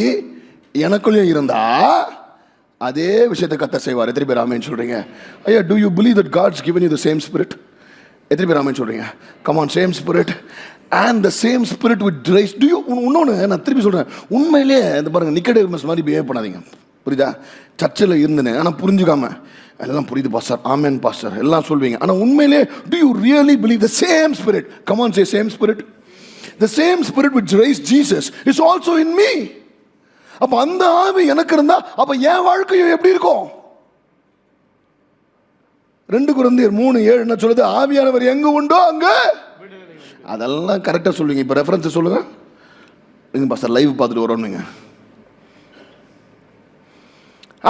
எனக்குள்ளேயும் இருந்தா அதே விஷயத்தை கர்த்தர் செய்வார். எத்தனை பேர் ஆமென் சொல்றீங்க? ஐயா, do you believe that God's given you the same spirit? எத்தனை பேர் ஆமென் சொல்றீங்க? Come on, same spirit and the same spirit with grace. Do you இன்னொன்று நான் திருப்பி சொல்றேன், உண்மையிலே இந்த பாருங்க, நிக்கோடேமஸ் மாதிரி பிஹேவ் பண்ணாதீங்க. புரியுதா? சர்ச்சில் இருந்துன்னு ஆனால் புரிஞ்சுக்காம எல்லாம் புரியுது பாஸ்டர், ஆமென் பாஸ்டர் எல்லாம் சொல்வீங்க. ஆனால் உண்மையிலே do you really believe the same spirit? Come on, say same spirit. The same spirit which raised Jesus is also in me. அப்ப அந்த ஆவி எனக்கு இருந்தா அப்ப என் வாழ்க்கையும் எப்படி இருக்கும்? 2 கொரிந்தியர் 3:7 என்ன சொல்லுது? ஆவியானவர் எங்க உண்டோ அங்க. அதெல்லாம் கரெக்டா சொல்லுவீங்க. இப்ப ரெஃபரன்ஸ் சொல்லுங்க. நீங்க பாஸ்டர் லைவ் பார்த்துட்டு வரோம். நீங்க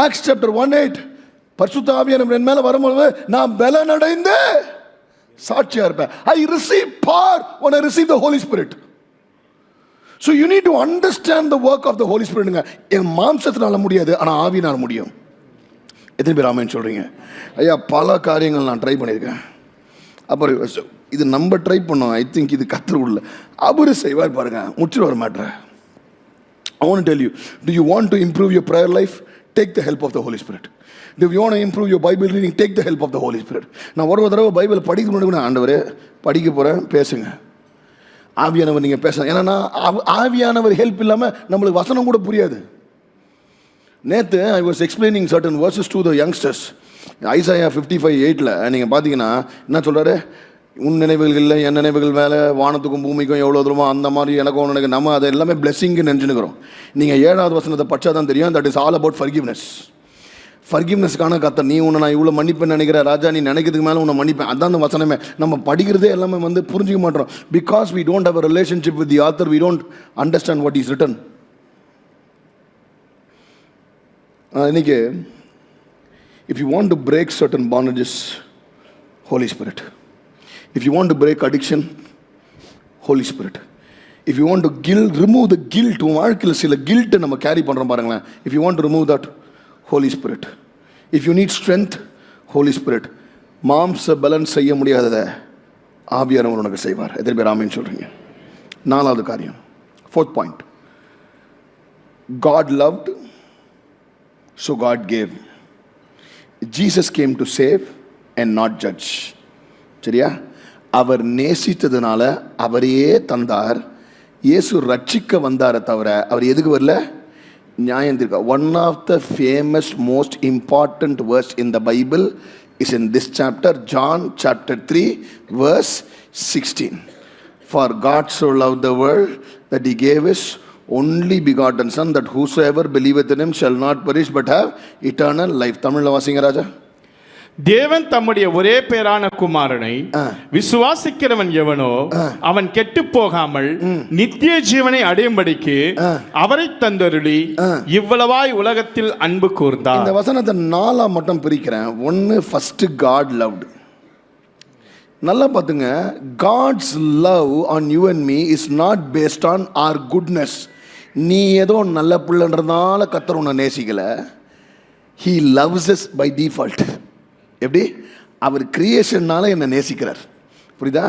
Acts chapter 1:8, பரிசுத்த ஆவியானவர் என் மேல வரும்போது நான் பலனடைந்து சாட்சியா இருப்பேன். I receive power when I receive the Holy Spirit. So you need to understand the work of the Holy Spirit. என் மாம்சத்தினால முடியாது, ஆனால் ஆவியினால் முடியும். எத்தனை பேர் ஆமென் சொல்றீங்க? ஐயா, பல காரியங்கள் நான் ட்ரை பண்ணியிருக்கேன். அப்புறம் இது நம்ம ட்ரை பண்ணோம். ஐ திங்க் இது கத்தர் உள்ள அவரு செய்வார் பாருங்க, முடிச்சிருவார் matter. I want to tell you, do you want to improve your prayer life? Take the help of the Holy Spirit. Do you want to improve your Bible reading? Take the help of the Holy Spirit. நான் ஒரு தடவை பைபிள் படிக்க முன்னாடி ஆண்டவரே படிக்க போகிறேன், பேசுங்க. ஆவியானவர் நீங்கள் பேச, ஏன்னா ஆவியானவர் ஹெல்ப் இல்லாமல் நம்மளுக்கு வசனம் கூட புரியாது. நேற்று I was explaining certain verses to the youngsters. Isaiah 55:8 நீங்கள் பார்த்தீங்கன்னா என்ன சொல்கிறாரு? உன் நினைவுகள் இல்லை, என் நினைவுகள் மேலே வானத்துக்கும் பூமிக்கும் எவ்வளோ தூரமோ அந்த மாதிரி எனக்கும் உனக்கு நம்ம அதை எல்லாமே பிளெஸிங்னு நினச்சினுக்கிறோம். நீங்கள் 7வது வசனத்தை படித்தா தான் தெரியும். That is all about forgiveness. ஃபர்கிவ்னஸ்க்கான கர்த்தர், நீ உன்னை நான் இவ்வளோ மன்னிப்பேன்னு நினைக்கிற ராஜா, நீ நினைக்கிறதுக்கு மேலே உன்னை மன்னிப்பேன். அதான் அந்த வசனமே. நம்ம படிக்கிறதே எல்லாமே புரிஞ்சிக்க மாட்டோம். Because we don't have a relationship with the author, we don't understand what is written. இன்னைக்கு if you want to break certain bondages, Holy Spirit. If you want to break addiction, Holy Spirit. If you want to remove the guilt, உன் வாழ்க்கையில் சில guilt நம்ம கேரி பண்ணுறோம் பாருங்களேன். If you want to remove that, Holy Spirit. If you need strength, Holy Spirit. மாம்ச பலன் செய்ய முடியாததை ஆவியானவர் உனக்கு செய்வார். எத்தனை பேர் ஆமீன் சொல்றீங்க? நாலாவது காரியம், fourth point. God loved, so God gave. Jesus came to save and not judge. சரியா? அவர் நேசித்ததுனால அவரையே தந்தார். இயேசு ரட்சிக்க வந்தார தவிர அவர் எதுக்கு வரல? நியாயம் தீர்க்க. One of the famous most important verse in the Bible is in this chapter, John chapter 3 verse 16. For God so loved the world that he gave his only begotten son, that whosoever believeth in him shall not perish but have eternal life. தமிழ்ல வாசிங்க ராஜா. தேவன் தம்முடைய ஒரே பேரான குமாரனை விசுவாசிக்கிறவன் எவனோ அவன் கெட்டு போகாமல் நித்திய ஜீவனை அடையும்படிக்கு அவரை தந்தருளி இவ்வளவாய் உலகத்தில் அன்பு கூர்ந்தார். இந்த வசனத்தை நாலா மட்டும் பிரிக்கிறேன். ஒன்னு, ஃபர்ஸ்ட் God loved. நல்லா பார்த்துங்க, God's love on you and me is not based on our goodness. நீ ஏதோ நல்ல பிள்ளைன்றதுனால கர்த்தர் உன்னை நேசிக்கல. He loves us by default. எப்படி? அவர் கிரியேஷன்னால என்னை நேசிக்கிறார். புரியுதா?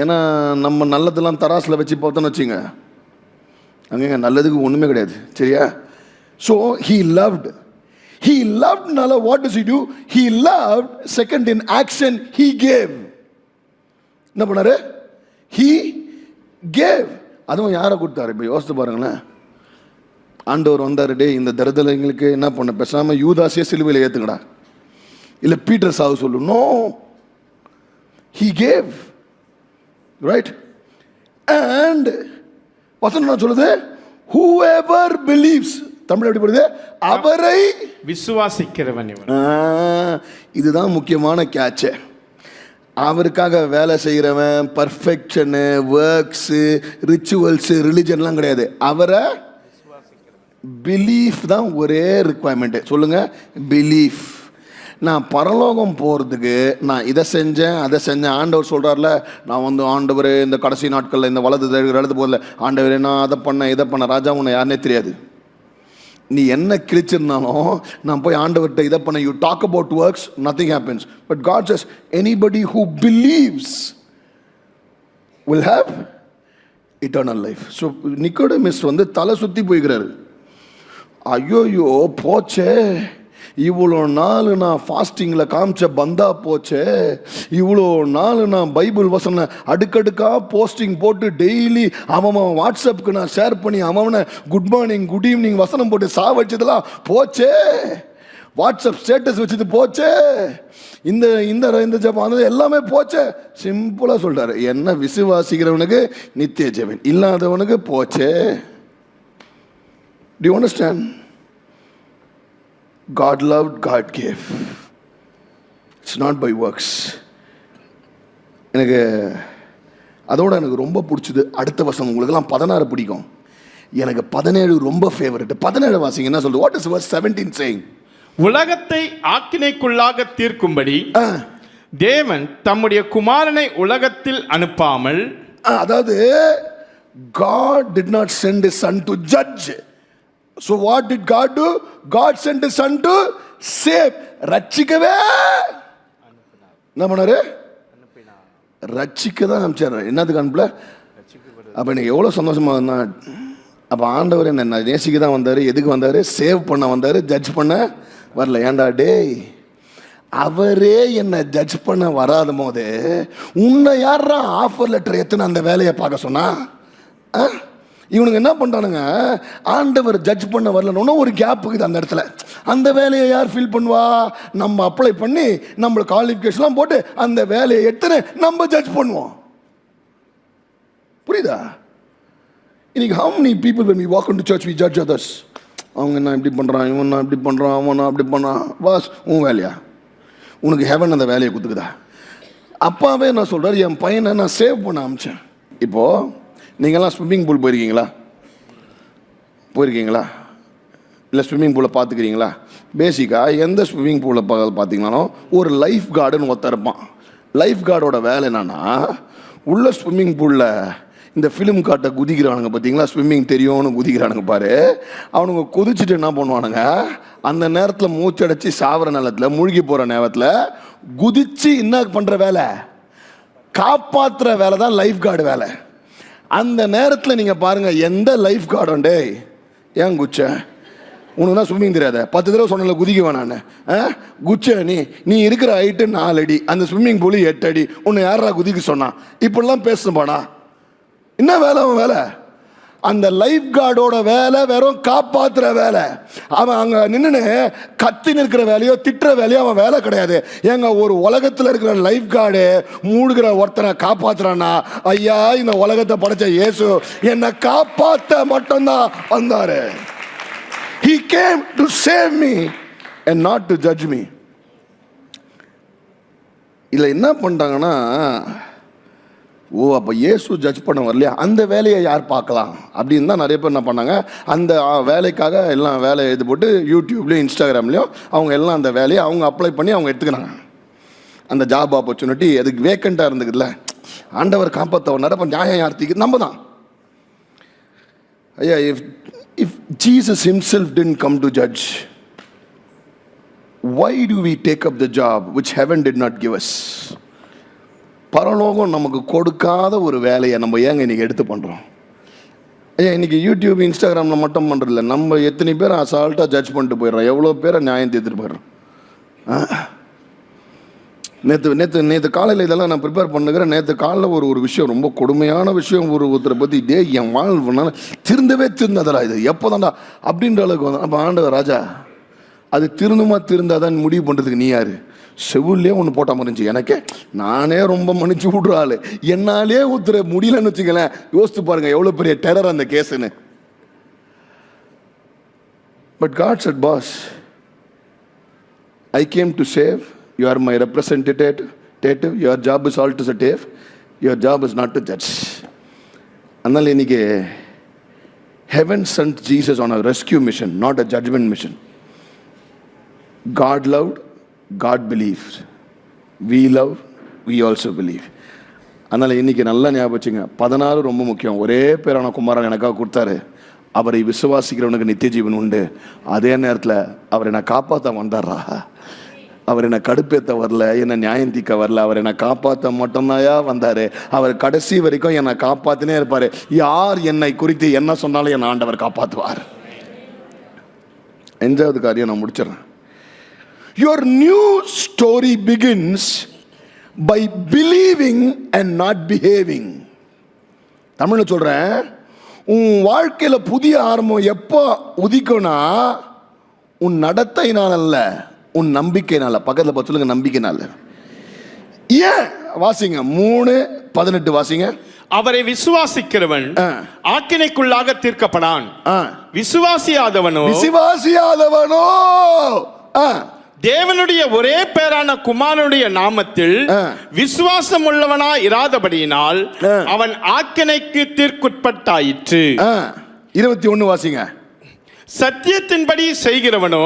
ஏன்னா நம்ம நல்லதெல்லாம் தராசில் வச்சு பார்த்தோன்னு வச்சுங்க, அங்கே நல்லதுக்கு ஒன்றுமே கிடையாது. சரியா? So he lovedனால what does he do? He loved. Second, in action he gave. என்ன பண்ணாரு? He gave. அதுவும் யாரை கொடுத்தாரு? இப்போ யோசித்து பாருங்களேன். ஆண்டவர் வந்தாரு, டே இந்த தரித்திரங்களுக்கு என்ன பண்ண, பேசாமல் யூதாசிய சிலுவையில் ஏற்றுங்கடா, இல்லை பீட்டர் சாவு சொல்லு. No, he gave, right? And வசனம் என்ன சொல்லுது? whoever believes, தமிழ் எப்படி போடுது? அவரை விசுவாசிக்கிறவன். இதுதான் முக்கியமான கேட்ச். அவருக்காக வேலை செய்கிறவன், பர்ஃபெக்ஷனு, ஒர்க்ஸு, ரிச்சுவல்ஸு, ரிலிஜன்லாம் கிடையாது. அவரை பிலீஃப் தான் ஒரே ரிக்வயர்மெண்ட்டு. சொல்லுங்க, பிலீஃப். நான் பரலோகம் போகிறதுக்கு நான் இதை செஞ்சேன் அதை செஞ்சேன். ஆண்டவர் சொல்கிறார்ல, நான் வந்து ஆண்டவர் இந்த கடைசி நாட்களில் இந்த வலது எழுது போதில், ஆண்டவர் நான் அதை பண்ணேன் இதை பண்ண. ராஜா, உன்னை யாருன்னே தெரியாது. நீ என்ன கிழிச்சிருந்தாலும் நான் போய் ஆண்டவர்கிட்ட இதை பண்ண, you talk about works, nothing happens. But God says anybody who believes will have eternal life. So Nicodemus வந்து தலை சுற்றி போய்கிறாரு. ஐயோயோ போச்சே, இவ்வளோ நாள் நான் ஃபாஸ்டிங்கில் காமிச்ச பந்தா போச்சே, இவ்வளோ நாள் நான் பைபிள் வசனம் அடுக்கடுக்காக போஸ்டிங் போட்டு டெய்லி அவன் வாட்ஸ்அப்புக்கு நான் ஷேர் பண்ணி அவனை குட் மார்னிங் குட் ஈவினிங் வசனம் போட்டு வச்சதெல்லாம் போச்சே, வாட்ஸ்அப் ஸ்டேட்டஸ் வச்சது போச்சே, இந்த இந்த ஜபம் எல்லாமே போச்சே. சிம்பிளாக சொல்கிறாரு, என்ன விசுவாசிக்கிறவனுக்கு நித்திய ஜீவன், இல்லாதவனுக்கு போச்சே. Do you understand? God loved, God gave. It's not by works. எனக்கு அதோட எனக்கு ரொம்ப பிடிச்சது அடுத்த வசனம். உங்களுக்கெல்லாம் 16 பிடிக்கும், எனக்கு 17 ரொம்ப ஃபேவரட். 17 வாசிங்க, என்ன சொல்லுது? What is verse 17 saying? உலகத்தை ஆக்கினைக்குள்ளாக தீர்க்கும்படி தேவன் தம்முடைய குமாரனை உலகத்தில் அனுப்பாமல், அதாவது God did not send his son to judge. So what did God do? God sent his son to save. ரட்சிக்கவே என்ன பண்ணாரு? ரட்சிக்க தான் அனுப்பிச்சாரு. என்னதுக்கு அனுப்பல? அப்போ எனக்கு எவ்வளோ சந்தோஷமா இருந்தான். அப்போ ஆண்டவர் என்ன நேசிக்க தான் வந்தார். எதுக்கு வந்தார்? சேவ் பண்ண வந்தார், ஜட்ஜ் பண்ண வரல. ஏண்டா டேய், அவரே என்னை ஜட்ஜ் பண்ண வராத போது உன்னை யாரா ஆஃபர் லெட்டர் எத்தனை அந்த வேலையை பார்க்க சொன்னா? இவனுங்க என்ன பண்ணுறானுங்க, ஆண்டவர் ஜட்ஜ் பண்ண வரலன்னு ஒரு கேப் இருக்குது அந்த இடத்துல. அந்த வேலையை யார் ஃபில் பண்ணுவா? நம்ம அப்ளை பண்ணி நம்மளுக்கு குவாலிஃபிகேஷன்லாம் போட்டு அந்த வேலையை எடுத்துன்னு நம்ம ஜட்ஜ் பண்ணுவோம். புரியுதா? இன்னைக்கு how many people when we walk into church we judge others? அவங்க என்ன இப்படி பண்ணுறான், இவன் நான் இப்படி பண்ணுறான், அவன் நான் அப்படி பண்ணான். வாஸ் உன் வேலையா? உனக்கு ஹெவன் அந்த வேலையை கொடுத்துக்குதா? அப்பாவே நான் சொல்கிறார், என் பையனை நான் சேவ் பண்ண அமிச்சேன். இப்போது நீங்கள்லாம் ஸ்விம்மிங் பூல் போயிருக்கீங்களா? இல்லை ஸ்விம்மிங் பூலை பார்த்துக்கிறீங்களா? பேசிக்காக எந்த ஸ்விம்மிங் பூலில் பார்த்தீங்கன்னா ஒரு லைஃப் கார்டுன்னு ஒருத்தர் இருப்பான். லைஃப் கார்டோட வேலை என்னன்னா, உள்ள ஸ்விம்மிங் பூலில் இந்த ஃபிலிம் காட்டை குதிக்கிறானுங்க பார்த்தீங்களா, ஸ்விம்மிங் தெரியும்னு குதிக்கிறானுங்க பாரு, அவனுங்க குதிச்சுட்டு என்ன பண்ணுவானுங்க, அந்த நேரத்தில் மூச்சடைச்சி சாவர நேரத்தில் மூழ்கி போகிற நேரத்தில் குதிச்சு என்ன பண்ணுற வேலை, காப்பாற்றுற வேலை தான் லைஃப் கார்டு வேலை. அந்த நேரத்தில் நீங்கள் பாருங்கள், எந்த லைஃப் கார்டு ஏன் குச்ச, உனக்கு தான் ஸ்விம்மிங் தெரியாத, 10 தடவை சொன்னல குதிக்க வேணான்னு, குச்ச நீ இருக்கிற ஹைட்டு 4 அடி, அந்த ஸ்விம்மிங் பூலு 8 அடி, உன்னை யாரா குதிக்க சொன்னான், இப்படிலாம் பேசணுமாடா? என்ன வேலை அவன் வேலை? அந்த லைஃப் கார்டோட வேலை வெறும் காப்பாற்றுற வேலை. அவன் அங்கே நின்று கத்தி நிற்கிற வேலையோ திட்டுற வேலையோ அவன் வேலை கிடையாது. ஏங்க, ஒரு உலகத்தில் இருக்கிற லைஃப் கார்டு மூழ்கிற ஒருத்தனை காப்பாற்றுறான்னா, ஐயா இந்த உலகத்தை படைச்ச இயேசு என்னை காப்பாற்ற மட்டும்தான் வந்தாரு. He came to save me and not to judge me. இதில் என்ன பண்ணிட்டாங்கன்னா, அப்போ இயேசு ஜட்ஜ் பண்ண வரலையா, அந்த வேலையை யார் பார்க்கலாம் அப்படின்னு தான் நிறைய பேர் என்ன பண்ணாங்க, அந்த வேலைக்காக எல்லாம் வேலையை இது போட்டு யூடியூப்லேயும் இன்ஸ்டாகிராம்லேயும் அவங்க எல்லாம் அந்த வேலையை அவங்க அப்ளை பண்ணி அவங்க எடுத்துக்கிறாங்க. அந்த ஜாப் ஆப்பர்ச்சுனிட்டி அதுக்கு வேக்கண்ட்டாக இருந்துக்குதுல்ல, ஆண்டவர் காப்பாற்ற வந்தார், அப்போ நியாயம் யார்த்திக்கு நம்ம தான். ஐயா, if Jesus himself didn't come to judge, why do we take up the job which heaven did not give us? பரலோகம் நமக்கு கொடுக்காத ஒரு வேலையை நம்ம ஏங்க இன்றைக்கி எடுத்து பண்ணுறோம்? ஐயா, இன்றைக்கி யூடியூப் இன்ஸ்டாகிராமில் மட்டும் பண்ணுறதில்ல, நம்ம எத்தனை பேர் அசால்ட்டாக ஜட்ஜ் பண்ணிட்டு போயிடுறோம், எவ்வளோ பேரை நியாயம் தீர்த்துட்டு போயிடுறோம். நேற்று காலையில் இதெல்லாம் நான் ப்ரிப்பேர் பண்ணுகிறேன். நேற்று காலையில் ஒரு விஷயம், ரொம்ப கொடுமையான விஷயம், ஒருத்தரை பற்றி, என் வாழ்வுனால திருந்ததடா, இது எப்போ தான்டா அப்படின்ற அளவுக்கு வந்தேன். அப்போ ஆண்டவர், ராஜா அது திருந்தாதான் முடிவு பண்ணுறதுக்கு நீ யார்? செவிலே ஒன்று போட்ட மாதிரி இருந்துச்சு எனக்கு. நானே ரொம்ப மன்னிச்சு விட்ற ஆள், என்னாலே ஒருத்தர் முடியலன்னு வச்சுக்கலேன். யோசித்து பாருங்கள் எவ்வளோ பெரிய டெரர் அந்த கேஸுன்னு. But God said, boss, I came to save. You are my representative. Your job is all to save. Your job is not to judge. அதனால் இன்னைக்கு heaven sent Jesus on a rescue mission, not a judgment mission. God loved, God believed. We love, we also believe. அதனால் இன்னைக்கு நல்லா ஞாபகம் வச்சுங்க, 16 ரொம்ப முக்கியம். ஒரே பேரான குமாரன் எனக்காக கொடுத்தாரு, அவரை விசுவாசிக்கிறவனுக்கு நித்திய ஜீவன் உண்டு. அதே நேரத்தில் அவர் என்னை காப்பாற்ற வந்தாரா, அவர் என்னை கடுப்பேற்ற வரல, என்னை நியாயம் தீர்க்க வரல, அவர் என்னை காப்பாற்ற மட்டும்தாயா வந்தார். அவர் கடைசி வரைக்கும் என்னை காப்பாற்றினே இருப்பார். யார் என்னை குறித்து என்ன சொன்னாலும் என்னை ஆண்டவர் காப்பாற்றுவார். 5வது காரியம் நான் முடிச்சிடறேன். Your new story begins by believing and not behaving. தமிழில் சொல்கிறேன், உன் வாழ்க்கையில் புதிய ஆரம்பம் எப்போ உதிக்கும்னா, உன் நடத்தையினால் அல்ல, உன் நம்பிக்கையினால. பக்கத்தில் பார்த்து சொல்லுங்க, நம்பிக்கையினால. ஏன்? வாசிங்க 3:18 வாசிங்க. அவரை விசுவாசிக்கிறவன் ஆக்கினைக்குள்ளாக தீர்க்கப்படான், விசுவாசியாதவனோ தேவனுடைய ஒரே பேரான குமாரனுடைய நாமத்தில் விசுவாசம் உள்ளவனா இராதபடியினால் அவன் ஆக்கினைக்கு தீர்க்குட்பட்டாயிற்று. 21 வாசிங்க. சத்தியத்தின்படி செய்கிறவனோ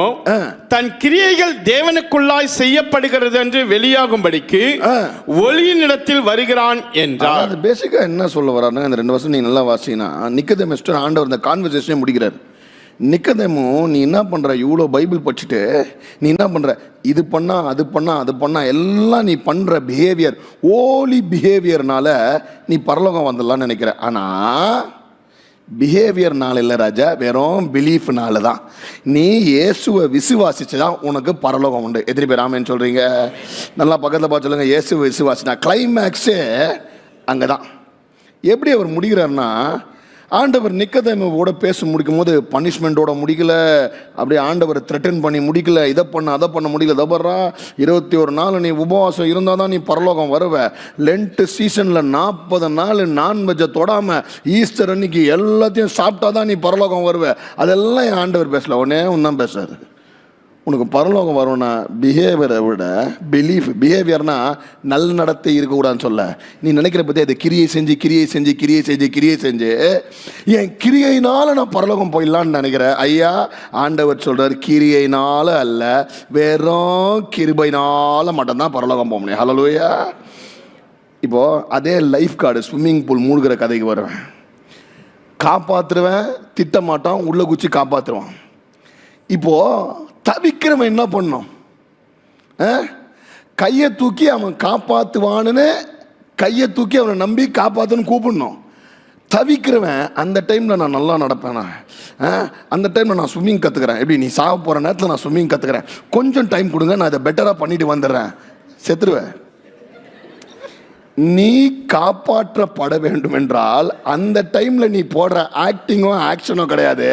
தன் கிரியைகள் தேவனுக்குள்ளாய் செய்யப்படுகிறது என்று வெளியாகும்படிக்கு ஒளியினிடத்தில் வருகிறான் என்றார். பேசிக்கா என்ன சொல்ல வர்றாருன்னா, இந்த 2 வருஷம் நீ நல்லா வாசினா, நிக்கதேமு ஆண்டவர் இந்த கான்வர்சேஷனே முடிக்கிறார். நிக்கதேமு, நீ என்ன பண்ற, இவ்வளோ பைபிள் படிச்சுட்டு நீ என்ன பண்ற, இது பண்ணா அது பண்ணா எல்லாம் நீ பண்ற பிஹேவியர், ஓலி பிஹேவியர்னால நீ பரலோகம் வந்துடலான்னு நினைக்கிற. ஆனா பிஹேவியர்னால இல்லை ராஜா, வெறும் பிலீஃப்னால தான். நீ இயேசுவை விசுவாசிச்சுதான் உனக்கு பரலோகம் உண்டு. எத்தனை பேர் ஆமேன்னு சொல்றீங்க? நல்லா பக்கத்தில் பார்த்து சொல்லுங்க. இயேசுவை விசுவாசினா கிளைமேக்ஸே அங்கே தான். எப்படி அவர் முடிகிறார்னா, ஆண்டவர் நிக்கதேமுவோட பேச முடிக்கும் போது பனிஷ்மெண்ட்டோட முடிக்கல, அப்படியே ஆண்டவர் த்ரெட்டன் பண்ணி முடிக்கல, இதை பண்ண அதை பண்ண முடியல. தபர்றா 21 நாள் நீ உபவாசம் இருந்தால் தான் நீ பரலோகம் வருவ. லென்ட் சீசனில் 40 நாள் நான்வெஜ்ஜை தொடாமல் ஈஸ்டர் அன்னைக்கு எல்லாத்தையும் சாப்பிட்டா தான் நீ பரலோகம் வருவ. அதெல்லாம் என் ஆண்டவர் பேசல, உடனே ஒன்றும் பேசுறாரு. உனக்கு பரலோகம் வரும்னா பிஹேவியரை விட பிஹேவியர்னா நல்ல நடத்தை இருக்கக்கூடாதுன்னு சொல்ல. நீ நினைக்கிற பற்றி அதை கிரியை செஞ்சு என் கிரியையினால நான் பரலோகம் போயிடலான்னு நினைக்கிறேன். ஐயா, ஆண்டவர் சொல்றார், கிரியையினால அல்ல, வெறும் கிருபையினால மட்டும்தான் பரலோகம் போக முடியும். ஹல்லேலூயா. இப்போ அதே லைஃப் கார்டு ஸ்விம்மிங் பூல் மூழ்கிற கதைக்கு வருவேன். காப்பாற்றுருவேன், திட்ட மாட்டான், உள்ள குச்சி காப்பாற்றுருவான். இப்போ தவிக்கிறவன் என்ன பண்ணோம்? கையை தூக்கி அவன் காப்பாற்றுவான்னு கையை தூக்கி அவனை நம்பி காப்பாற்றுன்னு கூப்பிடணும். தவிக்கிறவன் அந்த டைமில் நான் நல்லா நடப்பேனா, அந்த டைமில் நான் ஸ்விம்மிங் கற்றுக்கிறேன், எப்படி நீ சாக போகிற நேரத்தில் நான் ஸ்விம்மிங் கற்றுக்கிறேன், கொஞ்சம் டைம் கொடுங்க, நான் இதை பெட்டராக பண்ணிட்டு வந்துடுறேன், செத்துருவேன். நீ காப்பாற்றப்பட வேண்டும் என்றால் அந்த டைம்ல நீ போடுற ஆக்டிங்கோ ஆக்ஷனோ கிடையாது.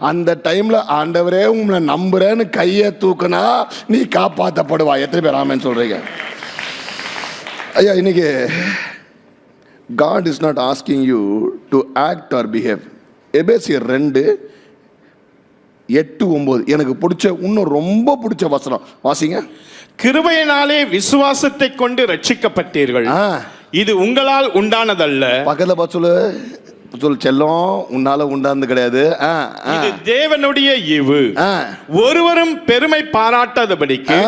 அந்த டைம்ல ஆண்டவரே உங்களை நம்புறேன்னு கையை தூக்குனா நீ காப்பாற்றப்படுவா. எத்தனை பேர் ஆமென் சொல்றீங்க? ஐயா, இன்னைக்கு God is not asking you to act or behave. எபேசியர் 2:8-9 எனக்கு பிடிச்ச, இன்னும் ரொம்ப பிடிச்ச வசனம் வாசிங்க. கிருபையினாலே விசுவாசத்தை கொண்டு ரட்சிக்கப்பட்டீர்கள், இது உங்களால் உண்டானதல்ல. பக்கத்துல சொல்லு செல்லம், உன்னால உண்டானது கிடையாது, இது தேவனுடைய ஈவு, ஒருவரும் பெருமை பாராட்டாதபடிக்கு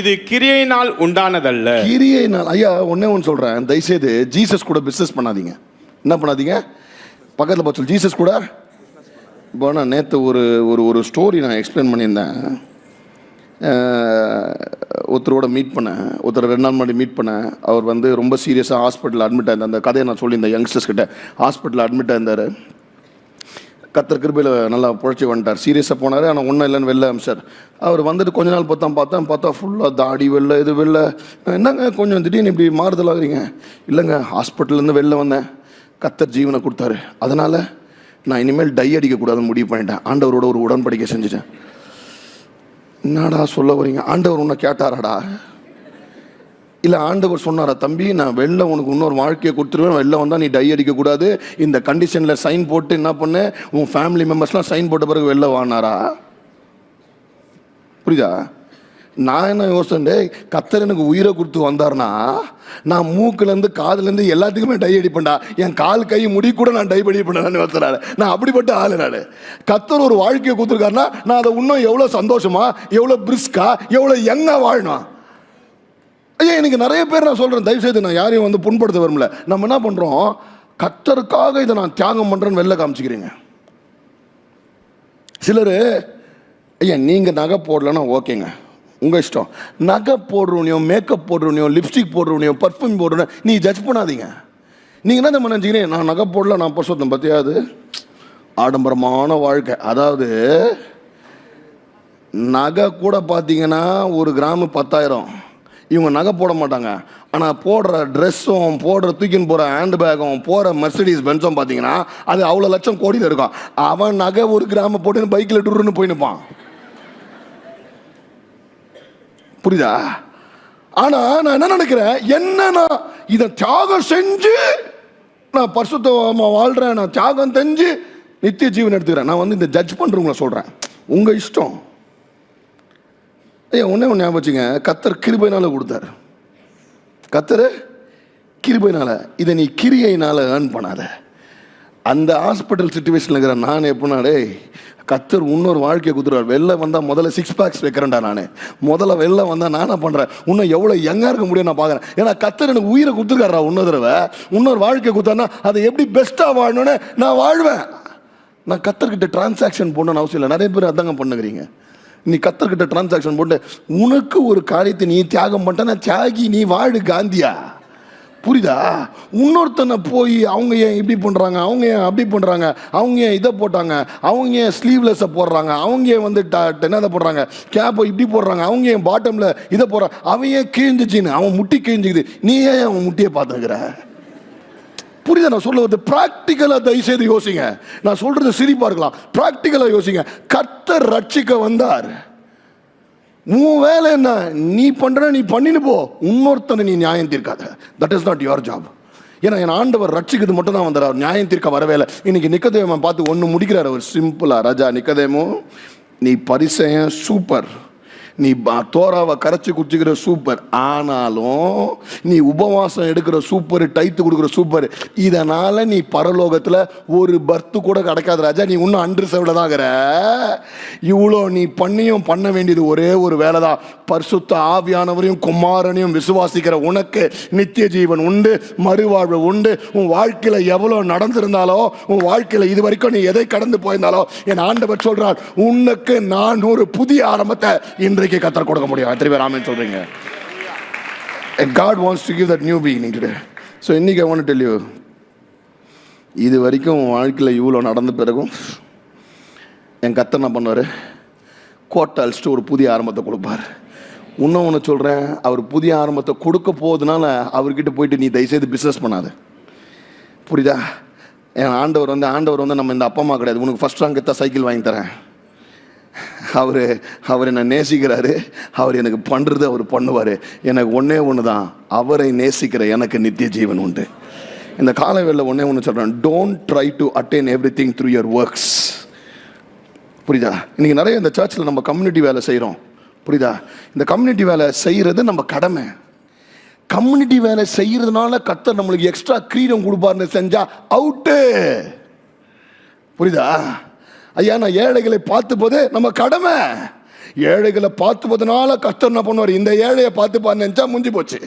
இது கிரியையினால் உண்டானதல்ல. கிரியையினால். ஐயா, ஒன்னே ஒன்று சொல்றேன், தயவுசெய்து ஜீசஸ் கூட பிசினஸ் பண்ணாதீங்க. என்ன பண்ணாதீங்க? பக்கத்துல பார்த்து ஜீசஸ் கூட. இப்போ நான் நேற்று ஒரு ஸ்டோரி நான் எக்ஸ்பிளைன் பண்ணியிருந்தேன். ஒருத்தரோட மீட் பண்ணேன், ஒருத்தர் 2 நாள் முன்னாடி மீட் பண்ணேன். அவர் வந்து ரொம்ப சீரியஸாக ஹாஸ்பிட்டலில் அட்மிட் ஆயிருந்தார். அந்த கதையை நான் சொல்லியிருந்தேன் யங்ஸ்டர்ஸ் கிட்ட. ஹாஸ்பிட்டலில் அட்மிட் ஆயிருந்தார். கர்த்தர் கிருபையில் நல்லா புழைச்சி வந்துட்டார். சீரியஸாக போனார், ஆனால் ஒன்றும் இல்லைன்னு வெளில அமிச்சார். அவர் வந்துட்டு கொஞ்ச நாள் பார்த்தா ஃபுல்லாக தாடி வெளில, இது வெளில. என்னங்க கொஞ்சம் திடீர்னு இப்படி மாறுதல் ஆகுறீங்க? இல்லைங்க, ஹாஸ்பிட்டல்லேருந்து வெளில வந்தேன், கர்த்தர் ஜீவனை கொடுத்தாரு, அதனால் நான் இனிமேல் டை அடிக்கக்கூடாதுன்னு முடிவு பண்ணிட்டேன், ஆண்டவரோட ஒரு உடன்படிக்கை செஞ்சுட்டேன். என்னடா சொல்ல வரீங்க? ஆண்டவர் உன்னை கேட்டாராடா? இல்லை ஆண்டவர் சொன்னாரா, தம்பி நான் வெளில உனக்கு இன்னொரு வாழ்க்கையை கொடுத்துருவேன், வெளில வந்தால் நீ டை அடிக்கக்கூடாது, இந்த கண்டிஷனில் சைன் போட்டு என்ன பண்ணு, உன் ஃபேமிலி மெம்பர்ஸ்லாம் சைன் போட்ட பிறகு வெளில வானாரா? புரியுதா? நான் என்ன யோசனை, கர்த்தர் எனக்கு உயிரை கொடுத்து வந்தார்னா நான் மூக்குலேருந்து காதுலேருந்து எல்லாத்துக்குமே டை அடிப்பேன்டா, என் கால் கை முடி கூட நான் டை அடிப்பேன் யோசனை. நான் அப்படிப்பட்ட ஆளு. நான் கர்த்தர் ஒரு வாழ்க்கையை கொடுத்துருக்காருன்னா நான் அதை இன்னும் எவ்வளோ சந்தோஷமா, எவ்வளோ பிரிஸ்கா, எவ்வளோ யங்கா வாழணும். ஐயா, எனக்கு நிறைய பேர் நான் சொல்கிறேன், தயவுசெய்து நான் யாரையும் வந்து புண்படுத்த வரும்ல. நம்ம என்ன பண்ணுறோம், கர்த்தருக்காக இதை நான் தியாகம் பண்ணுறேன்னு வெளில காமிச்சிக்கிறீங்க. சிலர், ஐயா நீங்கள் நகை போடலன்னா ஓகேங்க, உங்கள் இஷ்டம். நகை போடுறவனையும், மேக்கப் போடுறவனையும், லிப்ஸ்டிக் போடுறவனையும், பர்ஃப்யூம் போடுறவனையும் நீ ஜட்ஜ் பண்ணாதீங்க. நீங்கள் என்ன நம்ம நினச்சிக்கிறீங்க, நான் நகை போடல நான் பசுத்தம் பற்றியாது ஆடம்பரமான வாழ்க்கை. அதாவது நகை கூட பார்த்தீங்கன்னா 1 கிராமு 10,000. இவங்க நகை போட மாட்டாங்க, ஆனால் போடுற ட்ரெஸ்ஸும், தூக்கின்னு போகிற ஹேண்ட் பேக்கும், போகிற மெர்சிடிஸ் பென்ஸும் பார்த்தீங்கன்னா அது அவ்வளோ லட்சம் கோடியில் இருக்கும். அவன் நகை 1 கிராம போட்டுன்னு பைக்கில் டூருன்னு போயினுப்பான். புரியுதா? ஆனா நான் என்ன நினைக்கிறேன், என்னன்னா இதை தியாகம் செஞ்சு நான் பரிசுத்தமா வாழ்றேன், நான் தியாகம் செஞ்சு நித்திய ஜீவன் எடுத்துக்கிறேன். நான் வந்து இந்த ஜட்ஜ் பண்றவங்கள சொல்றேன், உங்க இஷ்டம். ஐயா, ஒன்னே ஒன்று ஞாபகம் வச்சுங்க, கர்த்தர் கிருபையினால கொடுத்தாரு. கர்த்தர் கிருபையினால, இதை நீ கிரியையினால ஏர்ன் பண்ணாத. அந்த ஹாஸ்பிட்டல் சிச்சுவேஷனில் இருக்கிற நான் எப்படின்னா, கர்த்தர் இன்னொரு வாழ்க்கையை கொடுத்துருவார். வெளில வந்தால் முதல்ல 6 பேக்ஸ் வைக்கிறேன்டா. நான் முதல்ல வெளில வந்தால் நான் என்ன பண்ணுறேன், இன்னும் எவ்வளோ யங்காக இருக்க முடியும் நான் பார்க்குறேன். ஏன்னா கர்த்தர் எனக்கு உயிரை கொடுத்துருக்காரா, இன்னொரு தடவை இன்னொரு வாழ்க்கையை கொடுத்தாருன்னா அதை எப்படி பெஸ்ட்டாக வாழணும்னு நான் வாழ்வேன். நான் கர்த்தர்கிட்ட டிரான்சாக்ஷன் போடணும்னு அவசியம் இல்லை. நிறைய பேர் அதாங்க பண்ணுகிறீங்க. நீ கர்த்தர்கிட்ட டிரான்சாக்ஷன் போட்டு உனக்கு ஒரு காரியத்தை நீ தியாகம் பண்ணிட்டா தியாகி, நீ வாழு காந்தியா. புரியுதா? இன்னொருத்தனை போய் அவங்க ஏன் இப்படி பண்ணுறாங்க, அவங்க ஏன் அப்படி பண்ணுறாங்க, அவங்க ஏன் இதை போட்டாங்க, அவங்க ஏன் ஸ்லீவ்லெஸ்ஸை போடுறாங்க, அவங்க ஏன் வந்து என்னதை போடுறாங்க, கேப்பை இப்படி போடுறாங்க, அவங்க ஏன் பாட்டமில் இதை போடுறான், அவன் ஏன் கிழிஞ்சிச்சின்னு, அவன் முட்டி கிழிஞ்சிக்குது, நீ ஏன் அவன் முட்டியை பார்த்துக்கிற? புரியுதா நான் சொல்ல வருது? ப்ராக்டிக்கலாக தயவுசெய்து யோசிங்க. நான் சொல்கிறது சிரிப்பாக இருக்கலாம், ப்ராக்டிக்கலாக யோசிங்க. கர்த்தர் ரட்சிக்க வந்தார். உன் வேலை என்ன, நீ பண்ற நீ பண்ணின்னு போ, இன்னொருத்தனை நீ நியாயம் தீர்க்காத. That is not your job. ஏன்னா என் ஆண்டவர் ரட்சிக்கிறது மட்டும் தான் வந்தார், நியாயம் தீர்க்க வரவே இல்லை. இன்னைக்கு நிக்கதேமன் பார்த்து ஒன்று முடிக்கிறார் அவர் சிம்பிளா. ராஜா நிக்கதேமோ, நீ பரிசேயன் சூப்பர், நீ தோராவை கரைச்சி குடிச்சிக்கிற சூப்பர், ஆனாலும் நீ உபவாசம் எடுக்கிற சூப்பர், டைத்து கொடுக்குற சூப்பர், இதனால நீ பரலோகத்தில் ஒரு பர்த்து கூட கிடைக்காது ராஜா. நீ இன்னும் அன்ரிசர்வ்ல தான் இருக்கிற. இவ்வளோ நீ பண்ணியும் பண்ண வேண்டியது ஒரே ஒரு வேலை தான். பரிசுத்த ஆவியானவரையும் குமாரனையும் விசுவாசிக்கிற உனக்கு நித்திய ஜீவன் உண்டு, மறுவாழ்வு உண்டு. உன் வாழ்க்கையில் எவ்வளோ நடந்திருந்தாலோ, உன் வாழ்க்கையில் இது வரைக்கும் நீ எதை கடந்து போயிருந்தாலோ, என் ஆண்டவர் சொல்றார், உனக்கு நான் ஒரு புதிய ஆரம்பத்தை இன்றைக்கு கத்தர் கொடுக்க முடியும். எத்தனை பேர் ஆமென் சொல்றீங்க? God wants to give that new beginning today. So இன்னைக்கு I want to tell you, இது வரைக்கும் வாழ்க்கையில் இவ்வளோ நடந்த பிறகும் என் கத்தர் என்ன பண்ணுவார்? கோட்டை அழிச்சிட்டு ஒரு புதிய ஆரம்பத்தை கொடுப்பார். இன்னும் ஒன்று சொல்கிறேன், அவர் புதிய ஆரம்பத்தை கொடுக்க போவதுனால அவர்கிட்ட போயிட்டு நீ தயவுசெய்து பிஸ்னஸ் பண்ணாது. புரியுதா? என் ஆண்டவர் வந்து நம்ம இந்த அப்பா அம்மா கிடையாது, உனக்கு ஃபஸ்ட் ரேங்க் தான் சைக்கிள் வாங்கி தரேன். அவர் என்னை நேசிக்கிறாரு, அவர் எனக்கு பண்ணுறது அவர் பண்ணுவார். எனக்கு ஒன்றே ஒன்று தான், அவரை நேசிக்கிற எனக்கு நித்திய ஜீவன் உண்டு. இந்த காலவேளையில் ஒன்றே ஒன்று சொல்கிறேன், don't try to attain every thing through your works. புரியுதா? இன்றைக்கி நிறைய இந்த சர்ச்சில் நம்ம கம்யூனிட்டி வேலை செய்கிறோம். புரியுதா? இந்த கம்யூனிட்டி வேலை செய்கிறது நம்ம கடமை. கம்யூனிட்டி வேலை செய்கிறதுனால கர்த்தர் நம்மளுக்கு எக்ஸ்ட்ரா கிரீடம் கொடுப்பாருன்னு செஞ்சா அவுட்டு. புரியுதா? ஐயா, நான் ஏழைகளை பார்த்து போது நம்ம கடமை. ஏழைகளை பார்த்து போதுனால கர்த்தர் என்ன பண்ணுவார்? இந்த ஏழையை பார்த்து பாரு நினைச்சா முடிஞ்சு போச்சு.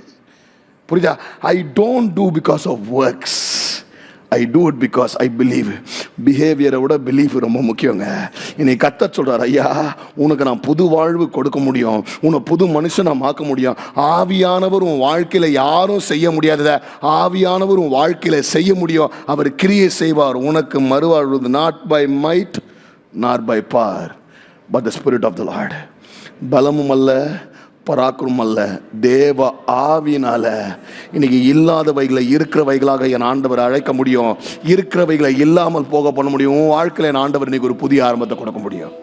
புரியுதா? I don't do because of works, I do it because I believe. பிஹேவியரை விட பிலீவ் ரொம்ப முக்கியங்க. இன்னைக்கு கர்த்தர் சொல்றார், ஐயா உனக்கு நான் புது வாழ்வு கொடுக்க முடியும், உன்னை புது மனுஷனை மாற்ற முடியும். ஆவியானவர் உன் வாழ்க்கையில யாரும் செய்ய முடியாததை ஆவியானவர் உன் வாழ்க்கையில செய்ய முடியும். அவர் கிரியை செய்வார். உனக்கு மறுவாழ்வு, not by might not by power but the spirit of the Lord. பலமும் அல்ல பராக்கிரமும் அல்ல, தேவ ஆவியினால இன்னைக்கு இல்லாதவைகளை இருக்கிறவைகளாக என் ஆண்டவர் அழைக்க முடியும். இருக்கிறவைகளை இல்லாமல் போக பண்ண முடியும். உன் வாழ்க்கையில் என் ஆண்டவர் இன்னைக்கு ஒரு புதிய ஆரம்பத்தை கொடுக்க முடியும்.